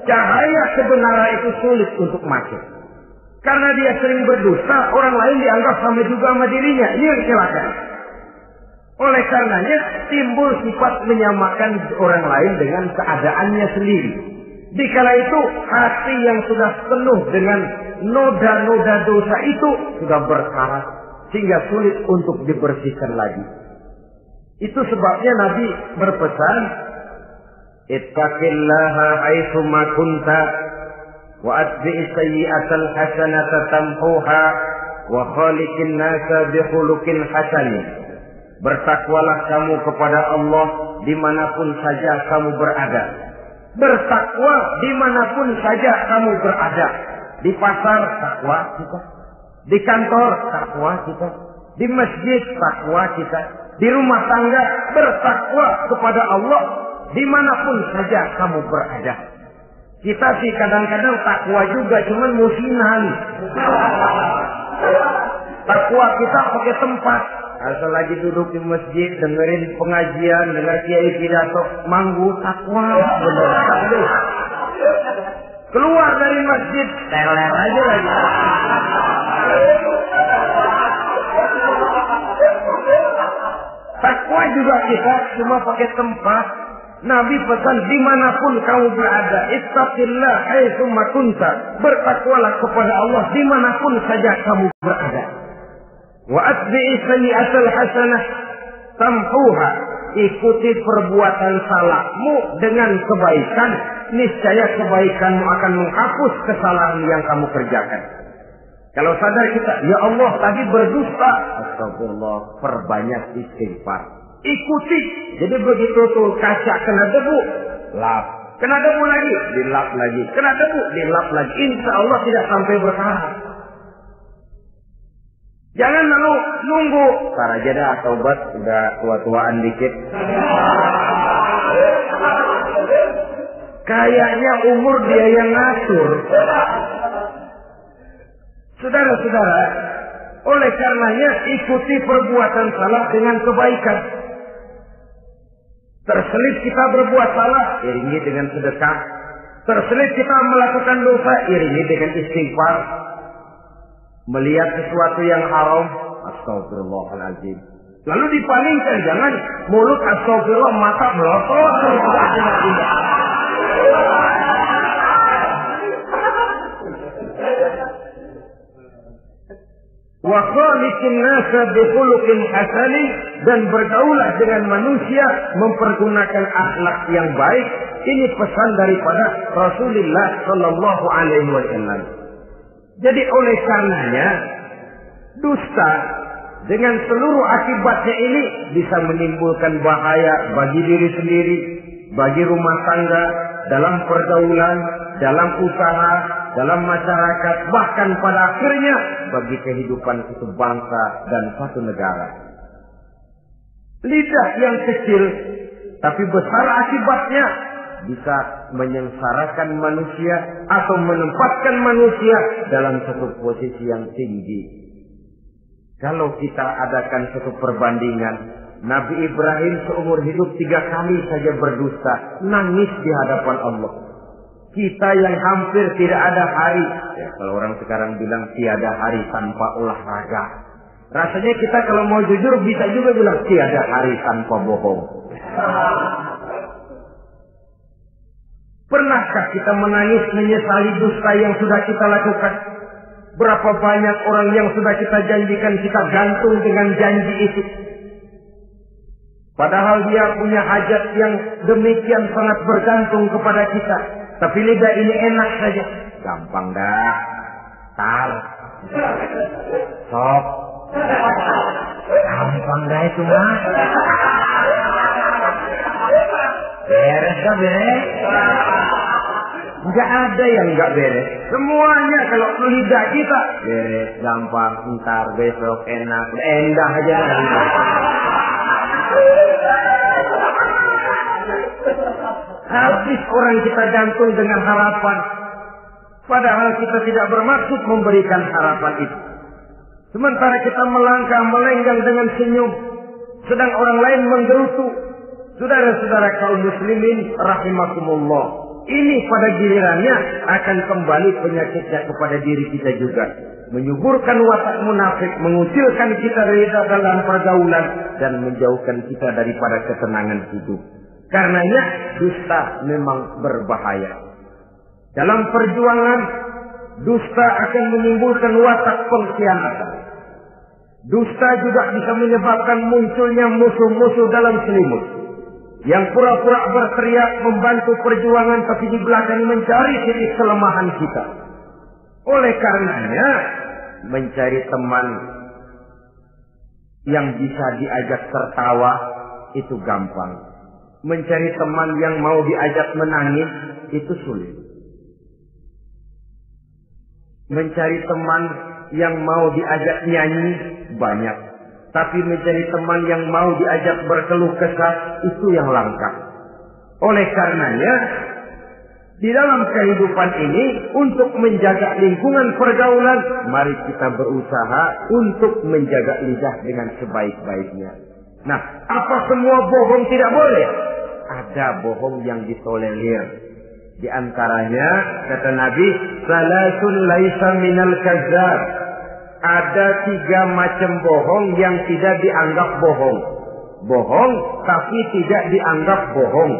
cahaya kebenaran itu sulit untuk masuk. Karena dia sering berdusta, orang lain dianggap sama juga sama dirinya. Ini yang celaka. Oleh karenanya timbul sifat menyamakan orang lain dengan keadaannya sendiri. Dikala itu hati yang sudah penuh dengan noda-noda dosa itu sudah berkarat sehingga sulit untuk dibersihkan lagi. Itu sebabnya Nabi berpesan, ittaqillaha haitsu ma kunta wa atbi'is sayyi'atal hasanata tamhuha wa khaliqin nasa bi khuluqin hasan. Bertakwalah kamu kepada Allah dimanapun saja kamu berada. Bertakwa dimanapun saja kamu berada. Di pasar takwa kita, di kantor takwa kita, di masjid takwa kita, di rumah tangga bertakwa kepada Allah dimanapun saja kamu berada. Kita sih kadang-kadang takwa juga, cuman musinan. Takwa kita pakai tempat. Asal lagi duduk di masjid, dengerin pengajian, dengar kiai pidato, manggu takwa. Bener. Keluar dari masjid, teler aja lagi. Takwa juga kita cuma pakai tempat. Nabi pesan dimanapun kamu berada, ittaqillah haitsu ma kunta. Bertakwalah kepada Allah dimanapun saja kamu berada. Wa atbi'is sayyi'atal hasanah tamhuha. Ikuti perbuatan salahmu dengan kebaikan, niscaya kebaikanmu akan menghapus kesalahan yang kamu kerjakan. Kalau sadar kita, ya Allah tadi berdusta, astagfirullah, perbanyak istighfar. Ikuti. Jadi begitu tuh kaca kena debu, lap. Kena debu lagi, dilap lagi. Kena debu, dilap lagi. Insya Allah tidak sampai berkarat. Jangan lalu nunggu. Ntar aja dah taubat, udah tua-tuaan dikit. Kayaknya umur dia yang ngatur. Saudara-saudara, oleh karenanya ikuti perbuatan salah dengan kebaikan. Terselip kita berbuat salah, iringi dengan sedekah. Terselip kita melakukan dosa, iringi dengan istighfar. Melihat sesuatu yang haram, astagfirullahaladzim. Lalu dipalingkan, jangan mulut astagfirullah, mata melotot. Wa khaliqin nasa bi khuluqin hasanin, dan bergaulah dengan manusia mempergunakan akhlak yang baik. Ini pesan daripada Rasulullah sallallahu alaihi wasallam. Jadi oleh karenanya dusta dengan seluruh akibatnya ini bisa menimbulkan bahaya bagi diri sendiri, bagi rumah tangga, dalam pergaulan, dalam usaha, dalam masyarakat, bahkan pada akhirnya bagi kehidupan satu bangsa dan satu negara. Lidah yang kecil tapi besar akibatnya bisa menyengsarakan manusia atau menempatkan manusia dalam satu posisi yang tinggi. Kalau kita adakan satu perbandingan, Nabi Ibrahim seumur hidup 3 kali saja berdusta, nangis di hadapan Allah. Kita yang hampir tidak ada hari, ya, kalau orang sekarang bilang tiada hari tanpa olahraga. Rasanya kita kalau mau jujur bisa juga bilang tiada hari tanpa bohong. Pernahkah kita menangis menyesali dusta yang sudah kita lakukan? Berapa banyak orang yang sudah kita janjikan kita gantung dengan janji itu. Padahal dia punya hajat yang demikian sangat bergantung kepada kita. Tapi lidah ini enak saja. Gampang dah. Tar. Sok. Gampang dah itu mah. Beres dah beres. Enggak ada yang enggak beres. Semuanya kalau lidah kita beres, gampang, ntar, besok, enak, endah aja. Habis orang kita gantung dengan harapan. Padahal kita tidak bermaksud memberikan harapan itu. Sementara kita melangkah melenggang dengan senyum, sedang orang lain menggerutu. Saudara-saudara kaum muslimin rahimakumullah, ini pada gilirannya akan kembali penyakitnya kepada diri kita juga. Menyuburkan watak munafik, mengucilkan kita dari dalam pergaulan, dan menjauhkan kita daripada ketenangan hidup. Karenanya dusta memang berbahaya. Dalam perjuangan, dusta akan menimbulkan watak pengkhianatan. Dusta juga bisa menyebabkan munculnya musuh-musuh dalam selimut, yang pura-pura berteriak membantu perjuangan tapi di belakang mencari titik kelemahan kita. Oleh karenanya, mencari teman yang bisa diajak tertawa itu gampang. Mencari teman yang mau diajak menangis itu sulit. Mencari teman yang mau diajak nyanyi banyak. Tapi mencari teman yang mau diajak berkeluh kesah itu yang langka. Oleh karenanya, di dalam kehidupan ini untuk menjaga lingkungan pergaulan, mari kita berusaha untuk menjaga lidah dengan sebaik-baiknya. Nah, apa semua bohong tidak boleh? Ada bohong yang ditolerir. Di antaranya kata Nabi, salasun laisa minal kazzab. Ada 3 macam bohong yang tidak dianggap bohong. Bohong tapi tidak dianggap bohong.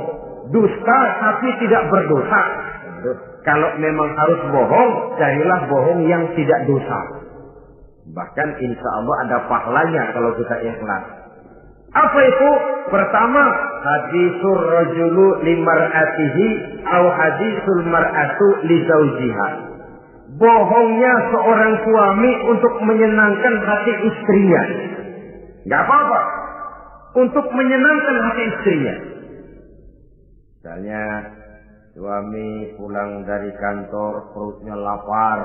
Dusta tapi tidak berdosa. Kalau memang harus bohong, carilah bohong yang tidak dosa. Bahkan insya Allah ada pahalanya kalau kita ikhlas. Apa itu? Pertama, hadisul rajulu limar'atihi au hadisul mar'atu li zawjiha. Bohongnya seorang suami untuk menyenangkan hati istrinya. Gak apa-apa. Untuk menyenangkan hati istrinya. Misalnya, suami pulang dari kantor, perutnya lapar.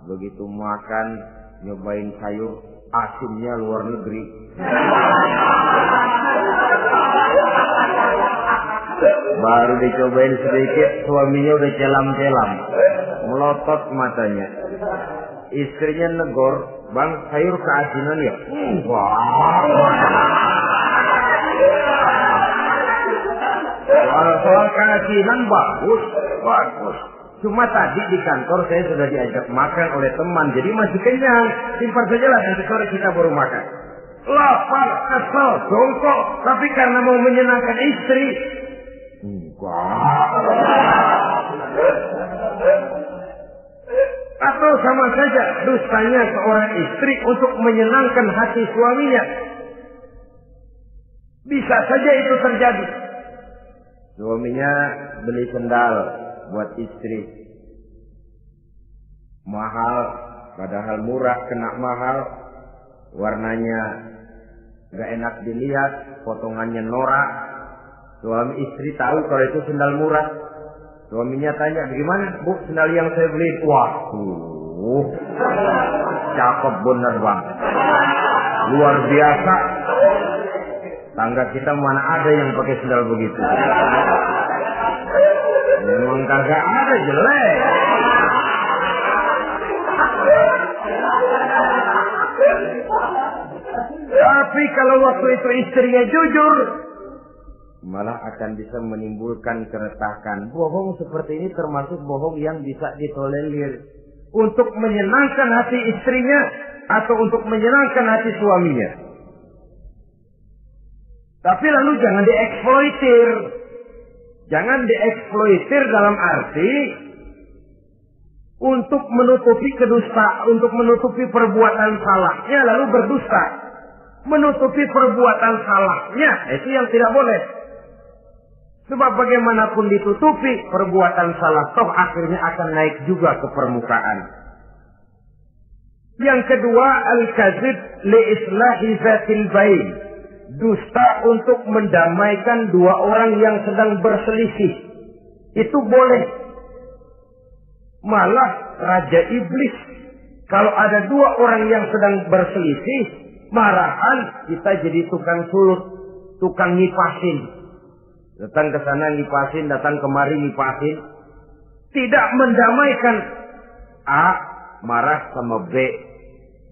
Begitu makan, nyobain sayur, asinnya luar negeri. Baru dicobain sedikit, suaminya udah celam-celam, melotot matanya. Istrinya negor, bang sayur keasinan ya? Wah. Soal keasinan bagus, bagus. Cuma tadi di kantor saya sudah diajak makan oleh teman, jadi masih kenyang. Simpan sajalah, nanti sore kita baru makan. Lapar, kesel, jongkok, tapi karena mau menyenangkan istri. Atau sama saja dustanya seorang istri untuk menyenangkan hati suaminya. Bisa saja itu terjadi. Suaminya beli sendal buat istri. Mahal, padahal murah, kena mahal. Warnanya gak enak dilihat, potongannya norak. Suami istri tahu kalau itu sendal murah. Suaminya tanya, "Gimana, Bu, sendal yang saya beli?" Waduh, cakep bener bang, luar biasa. Tangga kita mana ada yang pakai sendal begitu? Memang kagak ada, jelek. Tapi kalau waktu itu istrinya jujur, malah akan bisa menimbulkan keretakan. Bohong seperti ini termasuk bohong yang bisa ditolerir untuk menyenangkan hati istrinya atau untuk menyenangkan hati suaminya. Tapi lalu jangan dieksploitir. Jangan dieksploitir dalam arti untuk menutupi untuk menutupi perbuatan salahnya lalu berdusta. Menutupi perbuatan salahnya, itu yang tidak boleh. Sebab bagaimanapun ditutupi, perbuatan salah toh akhirnya akan naik juga ke permukaan. Yang kedua, al-kadzib li islahi zatil bain. Dusta untuk mendamaikan dua orang yang sedang berselisih. Itu boleh. Malah Raja Iblis, kalau ada dua orang yang sedang berselisih, marahan kita jadi tukang sulut, tukang ngipasin. Datang ke sana ngipasin, datang kemari ngipasin. Tidak mendamaikan. A marah sama B.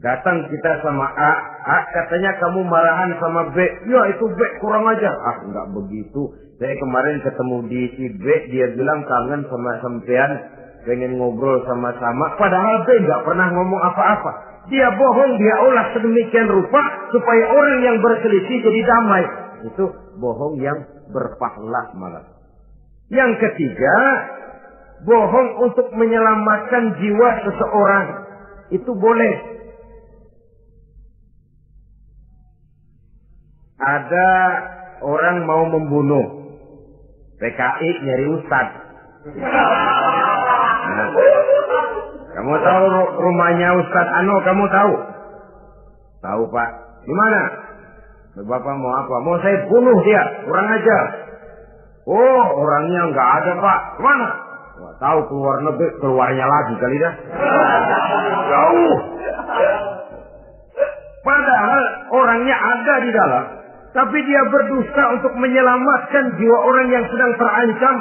Datang kita sama A katanya kamu marahan sama B. Ya itu B kurang aja. Enggak begitu. Saya kemarin ketemu di si B, dia bilang kangen sama sampean, pengen ngobrol sama-sama. Padahal B enggak pernah ngomong apa-apa. Dia bohong, dia olah sedemikian rupa supaya orang yang berselisih jadi damai. Itu bohong yang berpahala malah. Yang ketiga, bohong untuk menyelamatkan jiwa seseorang. Itu boleh. Ada orang mau membunuh, PKI nyari ustad. Nah, kamu tahu rumahnya Ustad Ano? Kamu tahu? Tahu Pak. Di mana? Bapak mau apa? Mau saya bunuh dia, kurang ajar. Oh, orangnya nggak ada Pak. Kemana? Wah, tahu keluar negeri, keluarnya lagi kali dah. Jauh. Padahal orangnya ada di dalam, tapi dia berdusta untuk menyelamatkan jiwa orang yang sedang terancam.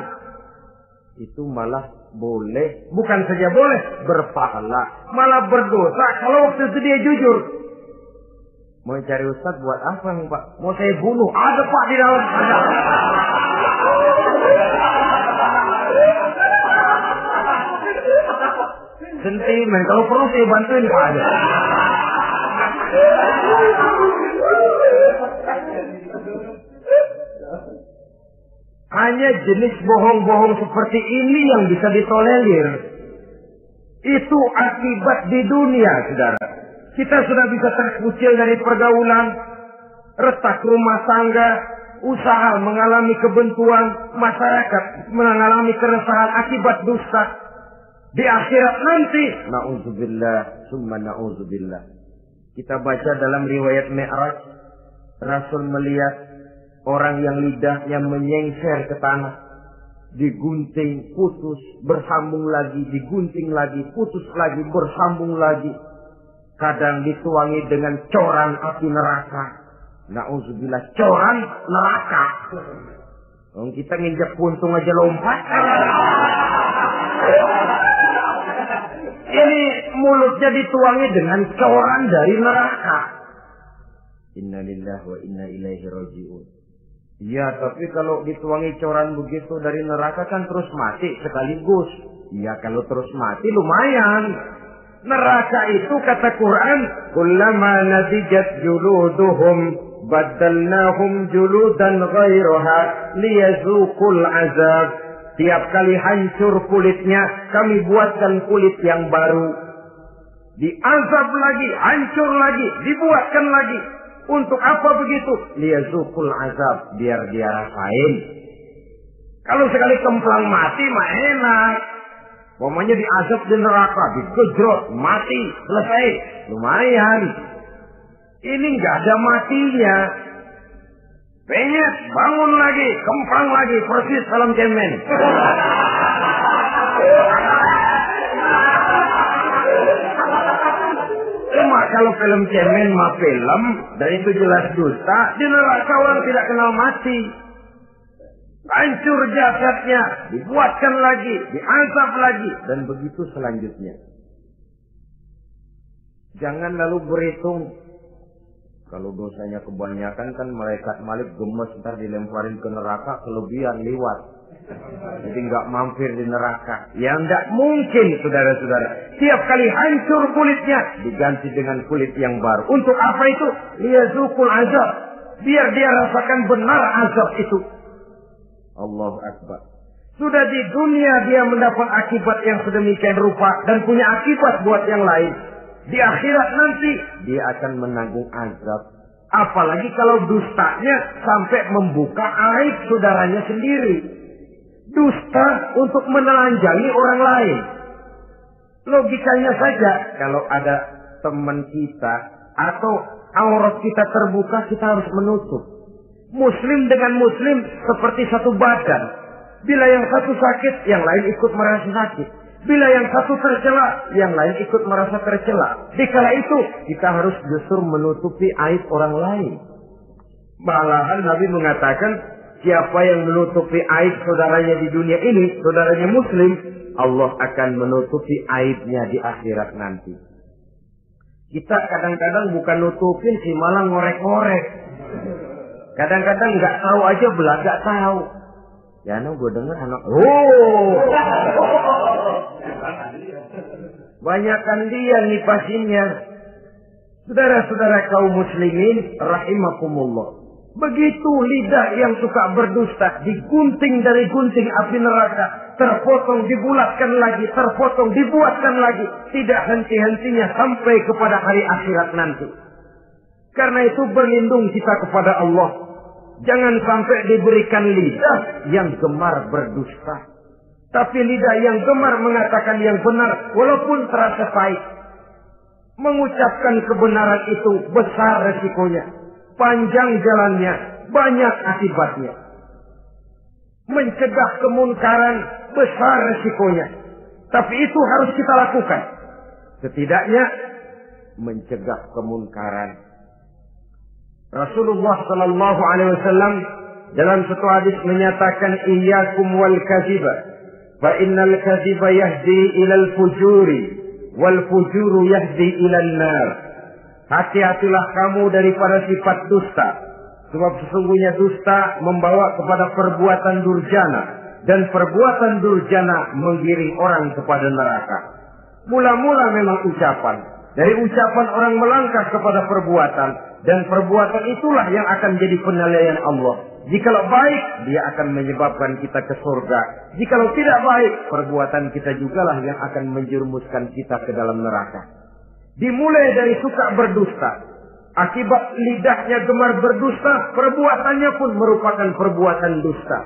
Itu malah boleh, bukan saja boleh, berpahala, malah berdosa kalau waktu itu dia jujur. Mau cari ustaz buat apa nih Pak? Mau saya bunuh? Ada Pak di dalam. Ada. Sentimen, kalau perlu saya bantuin Pak aja. Hanya jenis bohong-bohong seperti ini yang bisa ditolerir. Itu akibat di dunia, saudara. Kita sudah bisa terkucil dari pergaulan, retak rumah tangga, usaha mengalami kebuntuan, masyarakat mengalami keresahan akibat dusta. Di akhirat nanti, na'udzubillah, summa na'udzubillah. Kita baca dalam riwayat Mi'raj, Rasul melihat orang yang lidahnya menyengser ke tanah, digunting, putus, bersambung lagi, digunting lagi, putus lagi, bersambung lagi. Kadang dituangi dengan coran api neraka. Na'udzubillah, coran neraka. Kita nginjak puntung aja lompat. Ini mulutnya dituangi dengan coran dari neraka. Innalillahi wa inna ilaihi raji'un. Iya, tapi kalau dituangi coran begitu dari neraka kan terus mati sekaligus. Iya, kalau terus mati lumayan. Neraka itu kata Quran, kullama nadijat juluduhum badalnahum juludan ghairaha liyazuqul azab. Tiap kali hancur kulitnya, kami buatkan kulit yang baru. Diazab lagi, hancur lagi, dibuatkan lagi. Untuk apa begitu? Liyazuqul azab, biar dia rasain. Kalau sekali kemplang mati mah enak. Pokoknya diazab di neraka, digejrot, mati, selesai. Lumayan. Ini nggak ada matinya. Penyet, bangun lagi, kemplang lagi, persis salam cemen. Cuma kalau film cemen mah film, dan itu jelas dusta, di neraka orang tidak kenal mati. Hancur jasadnya, dibuatkan lagi, diazab lagi, dan begitu selanjutnya. Jangan lalu berhitung. Kalau dosanya kebanyakan kan malaikat Malik gemes, ntar dilemparin ke neraka, kelebihan liwat. Jadi nggak mampir di neraka. Ya nggak mungkin, saudara-saudara. Tiap kali hancur kulitnya, diganti dengan kulit yang baru. Untuk apa itu? Liyazuqul azab. Biar dia rasakan benar azab itu. Allahu Akbar. Sudah di dunia dia mendapat akibat yang sedemikian rupa dan punya akibat buat yang lain. Di akhirat nanti dia akan menanggung azab. Apalagi kalau dustanya sampai membuka aib saudaranya sendiri. Dusta untuk menelanjangi orang lain. Logikanya saja, kalau ada teman kita atau aurat kita terbuka, kita harus menutup. Muslim dengan muslim seperti satu badan. Bila yang satu sakit, yang lain ikut merasa sakit. Bila yang satu tercela, yang lain ikut merasa tercela. Dikala itu, kita harus justru menutupi aib orang lain. Malahan Nabi mengatakan, siapa yang menutupi aib saudaranya di dunia ini, saudaranya muslim, Allah akan menutupi aibnya di akhirat nanti. Kita kadang-kadang bukan nutupin sih, malah ngorek-ngorek. Kadang-kadang nggak tahu aja belah nggak tahu. Ya, gue dengar anak. Banyakan dia nipasinnya. Saudara-saudara kaum muslimin rahimakumullah. Begitu lidah yang suka berdusta digunting dari gunting api neraka, terpotong dibulatkan lagi, terpotong dibuatkan lagi, tidak henti-hentinya sampai kepada hari akhirat nanti. Karena itu berlindung kita kepada Allah. Jangan sampai diberikan lidah yang gemar berdusta. Tapi lidah yang gemar mengatakan yang benar walaupun terasa pahit. Mengucapkan kebenaran itu besar resikonya. Panjang jalannya, banyak akibatnya. Mencegah kemunkaran besar resikonya. Tapi itu harus kita lakukan. Setidaknya mencegah kemunkaran. Rasulullah sallallahu alaihi wasallam dalam satu hadis menyatakan iyyakum wal kadhiba fa innal kadhiba yahdi ilal fujuri wal fujuru yahdi ilal nar. Hati-hatilah kamu daripada sifat dusta, sebab sesungguhnya dusta membawa kepada perbuatan durjana dan perbuatan durjana menggiring orang kepada neraka. Mula-mula memang ucapan, dari ucapan orang melangkah kepada perbuatan, dan perbuatan itulah yang akan jadi penilaian Allah. Jikalau baik, dia akan menyebabkan kita ke surga. Jikalau tidak baik, perbuatan kita jugalah yang akan menjerumuskan kita ke dalam neraka. Dimulai dari suka berdusta. Akibat lidahnya gemar berdusta, perbuatannya pun merupakan perbuatan dusta.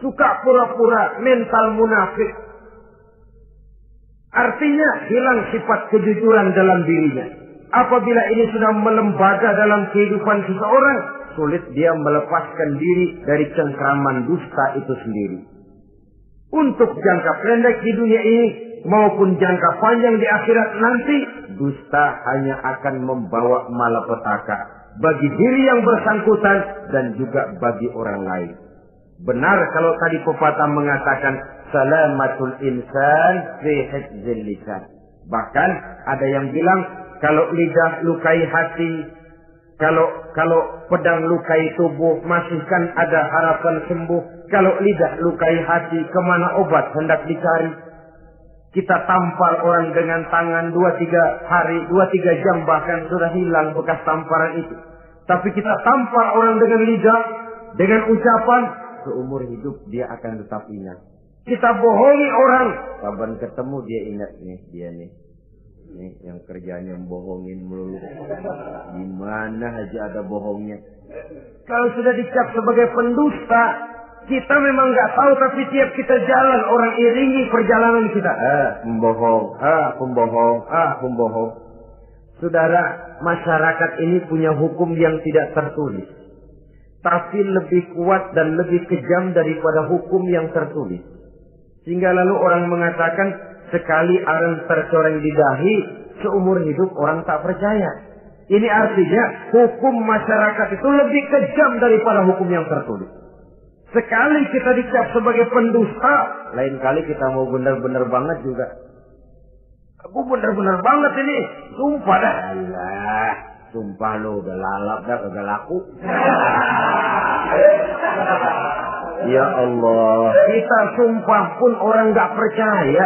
Suka pura-pura mental munafik. Artinya hilang sifat kejujuran dalam dirinya. Apabila ini sudah melembaga dalam kehidupan seseorang, sulit dia melepaskan diri dari cengkraman dusta itu sendiri. Untuk jangka pendek di dunia ini maupun jangka panjang di akhirat nanti, dusta hanya akan membawa malapetaka bagi diri yang bersangkutan dan juga bagi orang lain. Benar kalau tadi pepatah mengatakan salamatul insan fi hifdzil lisan. Bahkan ada yang bilang kalau lidah lukai hati, kalau pedang lukai tubuh, masih kan ada harapan sembuh. Kalau lidah lukai hati, kemana obat hendak dicari? Kita tampar orang dengan tangan 2-3 hari, 2-3 jam bahkan sudah hilang bekas tamparan itu. Tapi kita tampar orang dengan lidah, dengan ucapan, seumur hidup dia akan tetap ingat. Kita bohongi orang, kapan ketemu dia ingat nih, dia nih. Nih yang kerjanya bohongin melulu. Gimana aja ada bohongnya. Kalau sudah dicap sebagai pendusta, kita memang nggak tahu, tapi tiap kita jalan orang iringi perjalanan kita. Pembohong, pembohong. Saudara, masyarakat ini punya hukum yang tidak tertulis, tapi lebih kuat dan lebih kejam daripada hukum yang tertulis. Sehingga lalu orang mengatakan sekali arang tercoreng di dahi, seumur hidup orang tak percaya. Ini artinya hukum masyarakat itu lebih kejam daripada hukum yang tertulis. Sekali kita dicap sebagai pendusta, lain kali kita mau benar-benar banget juga. Aku benar-benar banget ini, sumpah dah. Alah, sumpah lo udah lalap dah, udah laku. Ya Allah, kita sumpah pun orang nggak percaya.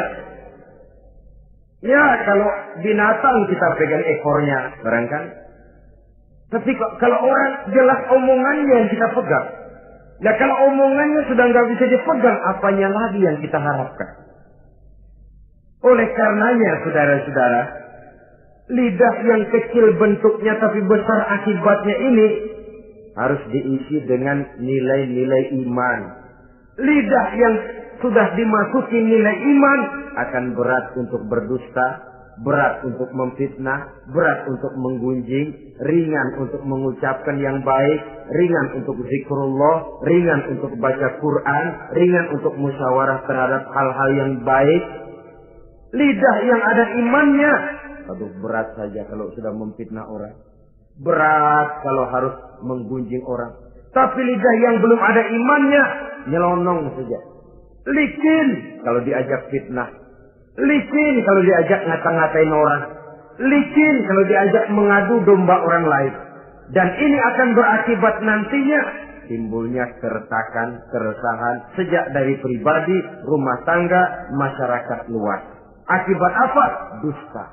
Ya kalau binatang kita pegang ekornya, barangkali. Tapi kalau orang jelas omongannya yang kita pegang. Nah kalau omongannya sudah nggak bisa dipegang, apanya lagi yang kita harapkan? Oleh karenanya, saudara-saudara, lidah yang kecil bentuknya tapi besar akibatnya ini harus diisi dengan nilai-nilai iman. Lidah yang sudah dimasuki nilai iman akan berat untuk berdusta, berat untuk memfitnah, berat untuk menggunjing, ringan untuk mengucapkan yang baik, ringan untuk zikrullah, ringan untuk baca Quran, ringan untuk musyawarah terhadap hal-hal yang baik. Lidah yang ada imannya, aduh berat saja kalau sudah memfitnah orang, berat kalau harus menggunjing orang. Tapi lidah yang belum ada imannya, nyelonong saja, licin kalau diajak fitnah, licin kalau diajak ngata-ngatain orang, licin kalau diajak mengadu domba orang lain. Dan ini akan berakibat nantinya timbulnya keretakan, keresahan sejak dari pribadi, rumah tangga, masyarakat luas. Akibat apa? Dusta.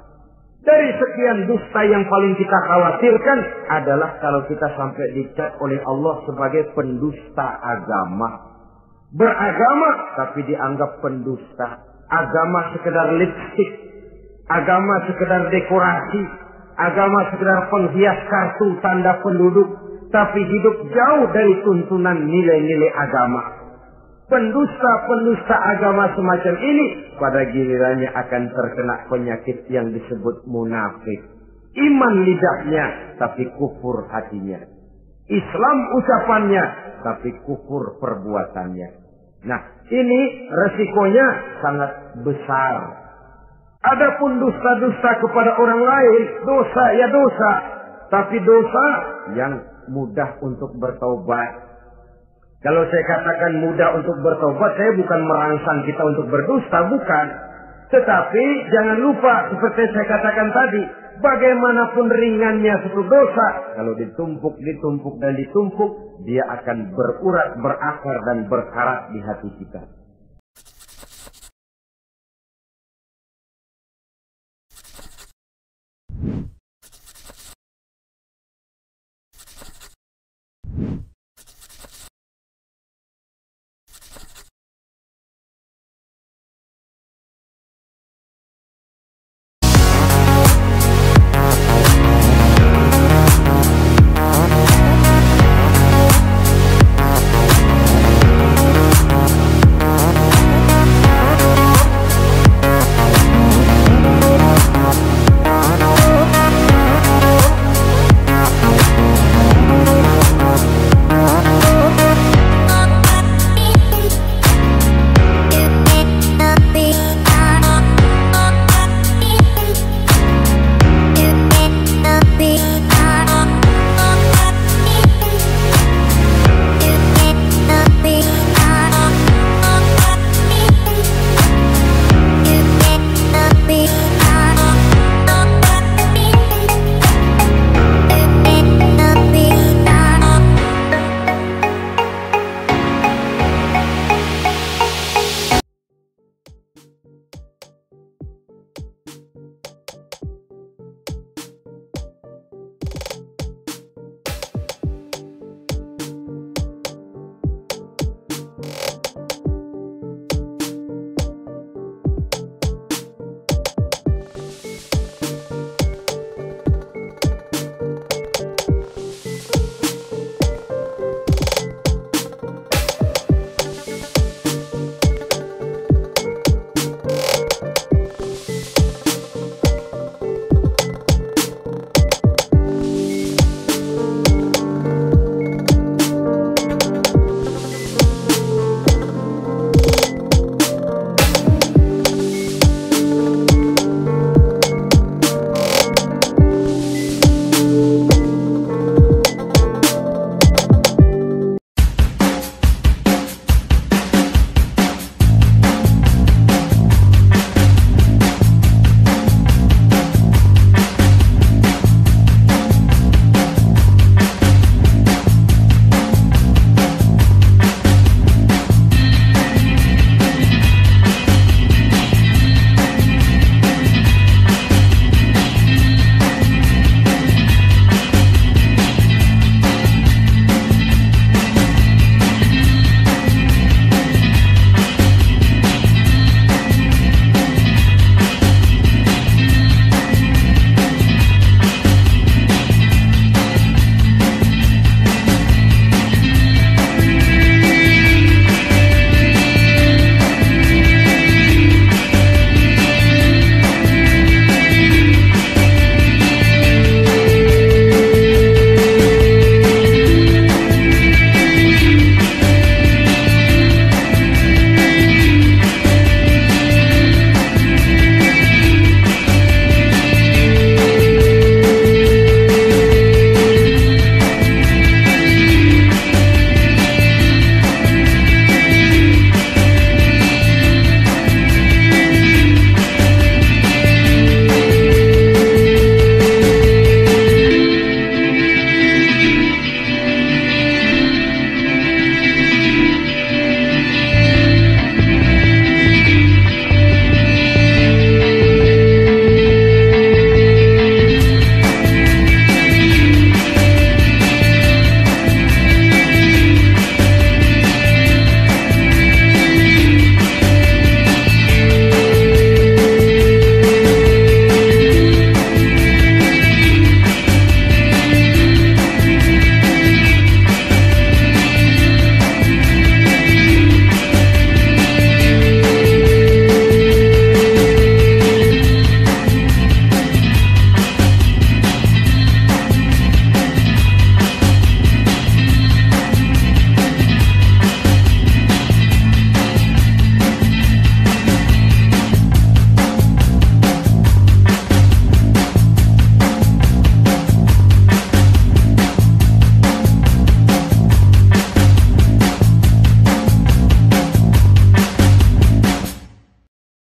Dari sekian dusta yang paling kita khawatirkan adalah kalau kita sampai dicap oleh Allah sebagai pendusta agama. Beragama tapi dianggap pendusta. Agama sekedar lipstik, agama sekedar dekorasi, agama sekedar penghias kartu tanda penduduk, tapi hidup jauh dari tuntunan nilai-nilai agama. Pendusta-pendusta agama semacam ini pada gilirannya akan terkena penyakit yang disebut munafik. Iman lidahnya tapi kufur hatinya. Islam ucapannya tapi kufur perbuatannya. Nah, ini resikonya sangat besar. Adapun dusta-dusta kepada orang lain, dosa ya dosa, tapi dosa yang mudah untuk bertaubat. Kalau saya katakan mudah untuk bertobat, saya bukan merangsang kita untuk berdusta, bukan. Tetapi jangan lupa seperti saya katakan tadi, bagaimanapun ringannya suatu dosa, kalau ditumpuk dan ditumpuk, dia akan berurat, berakar dan berkarat di hati kita.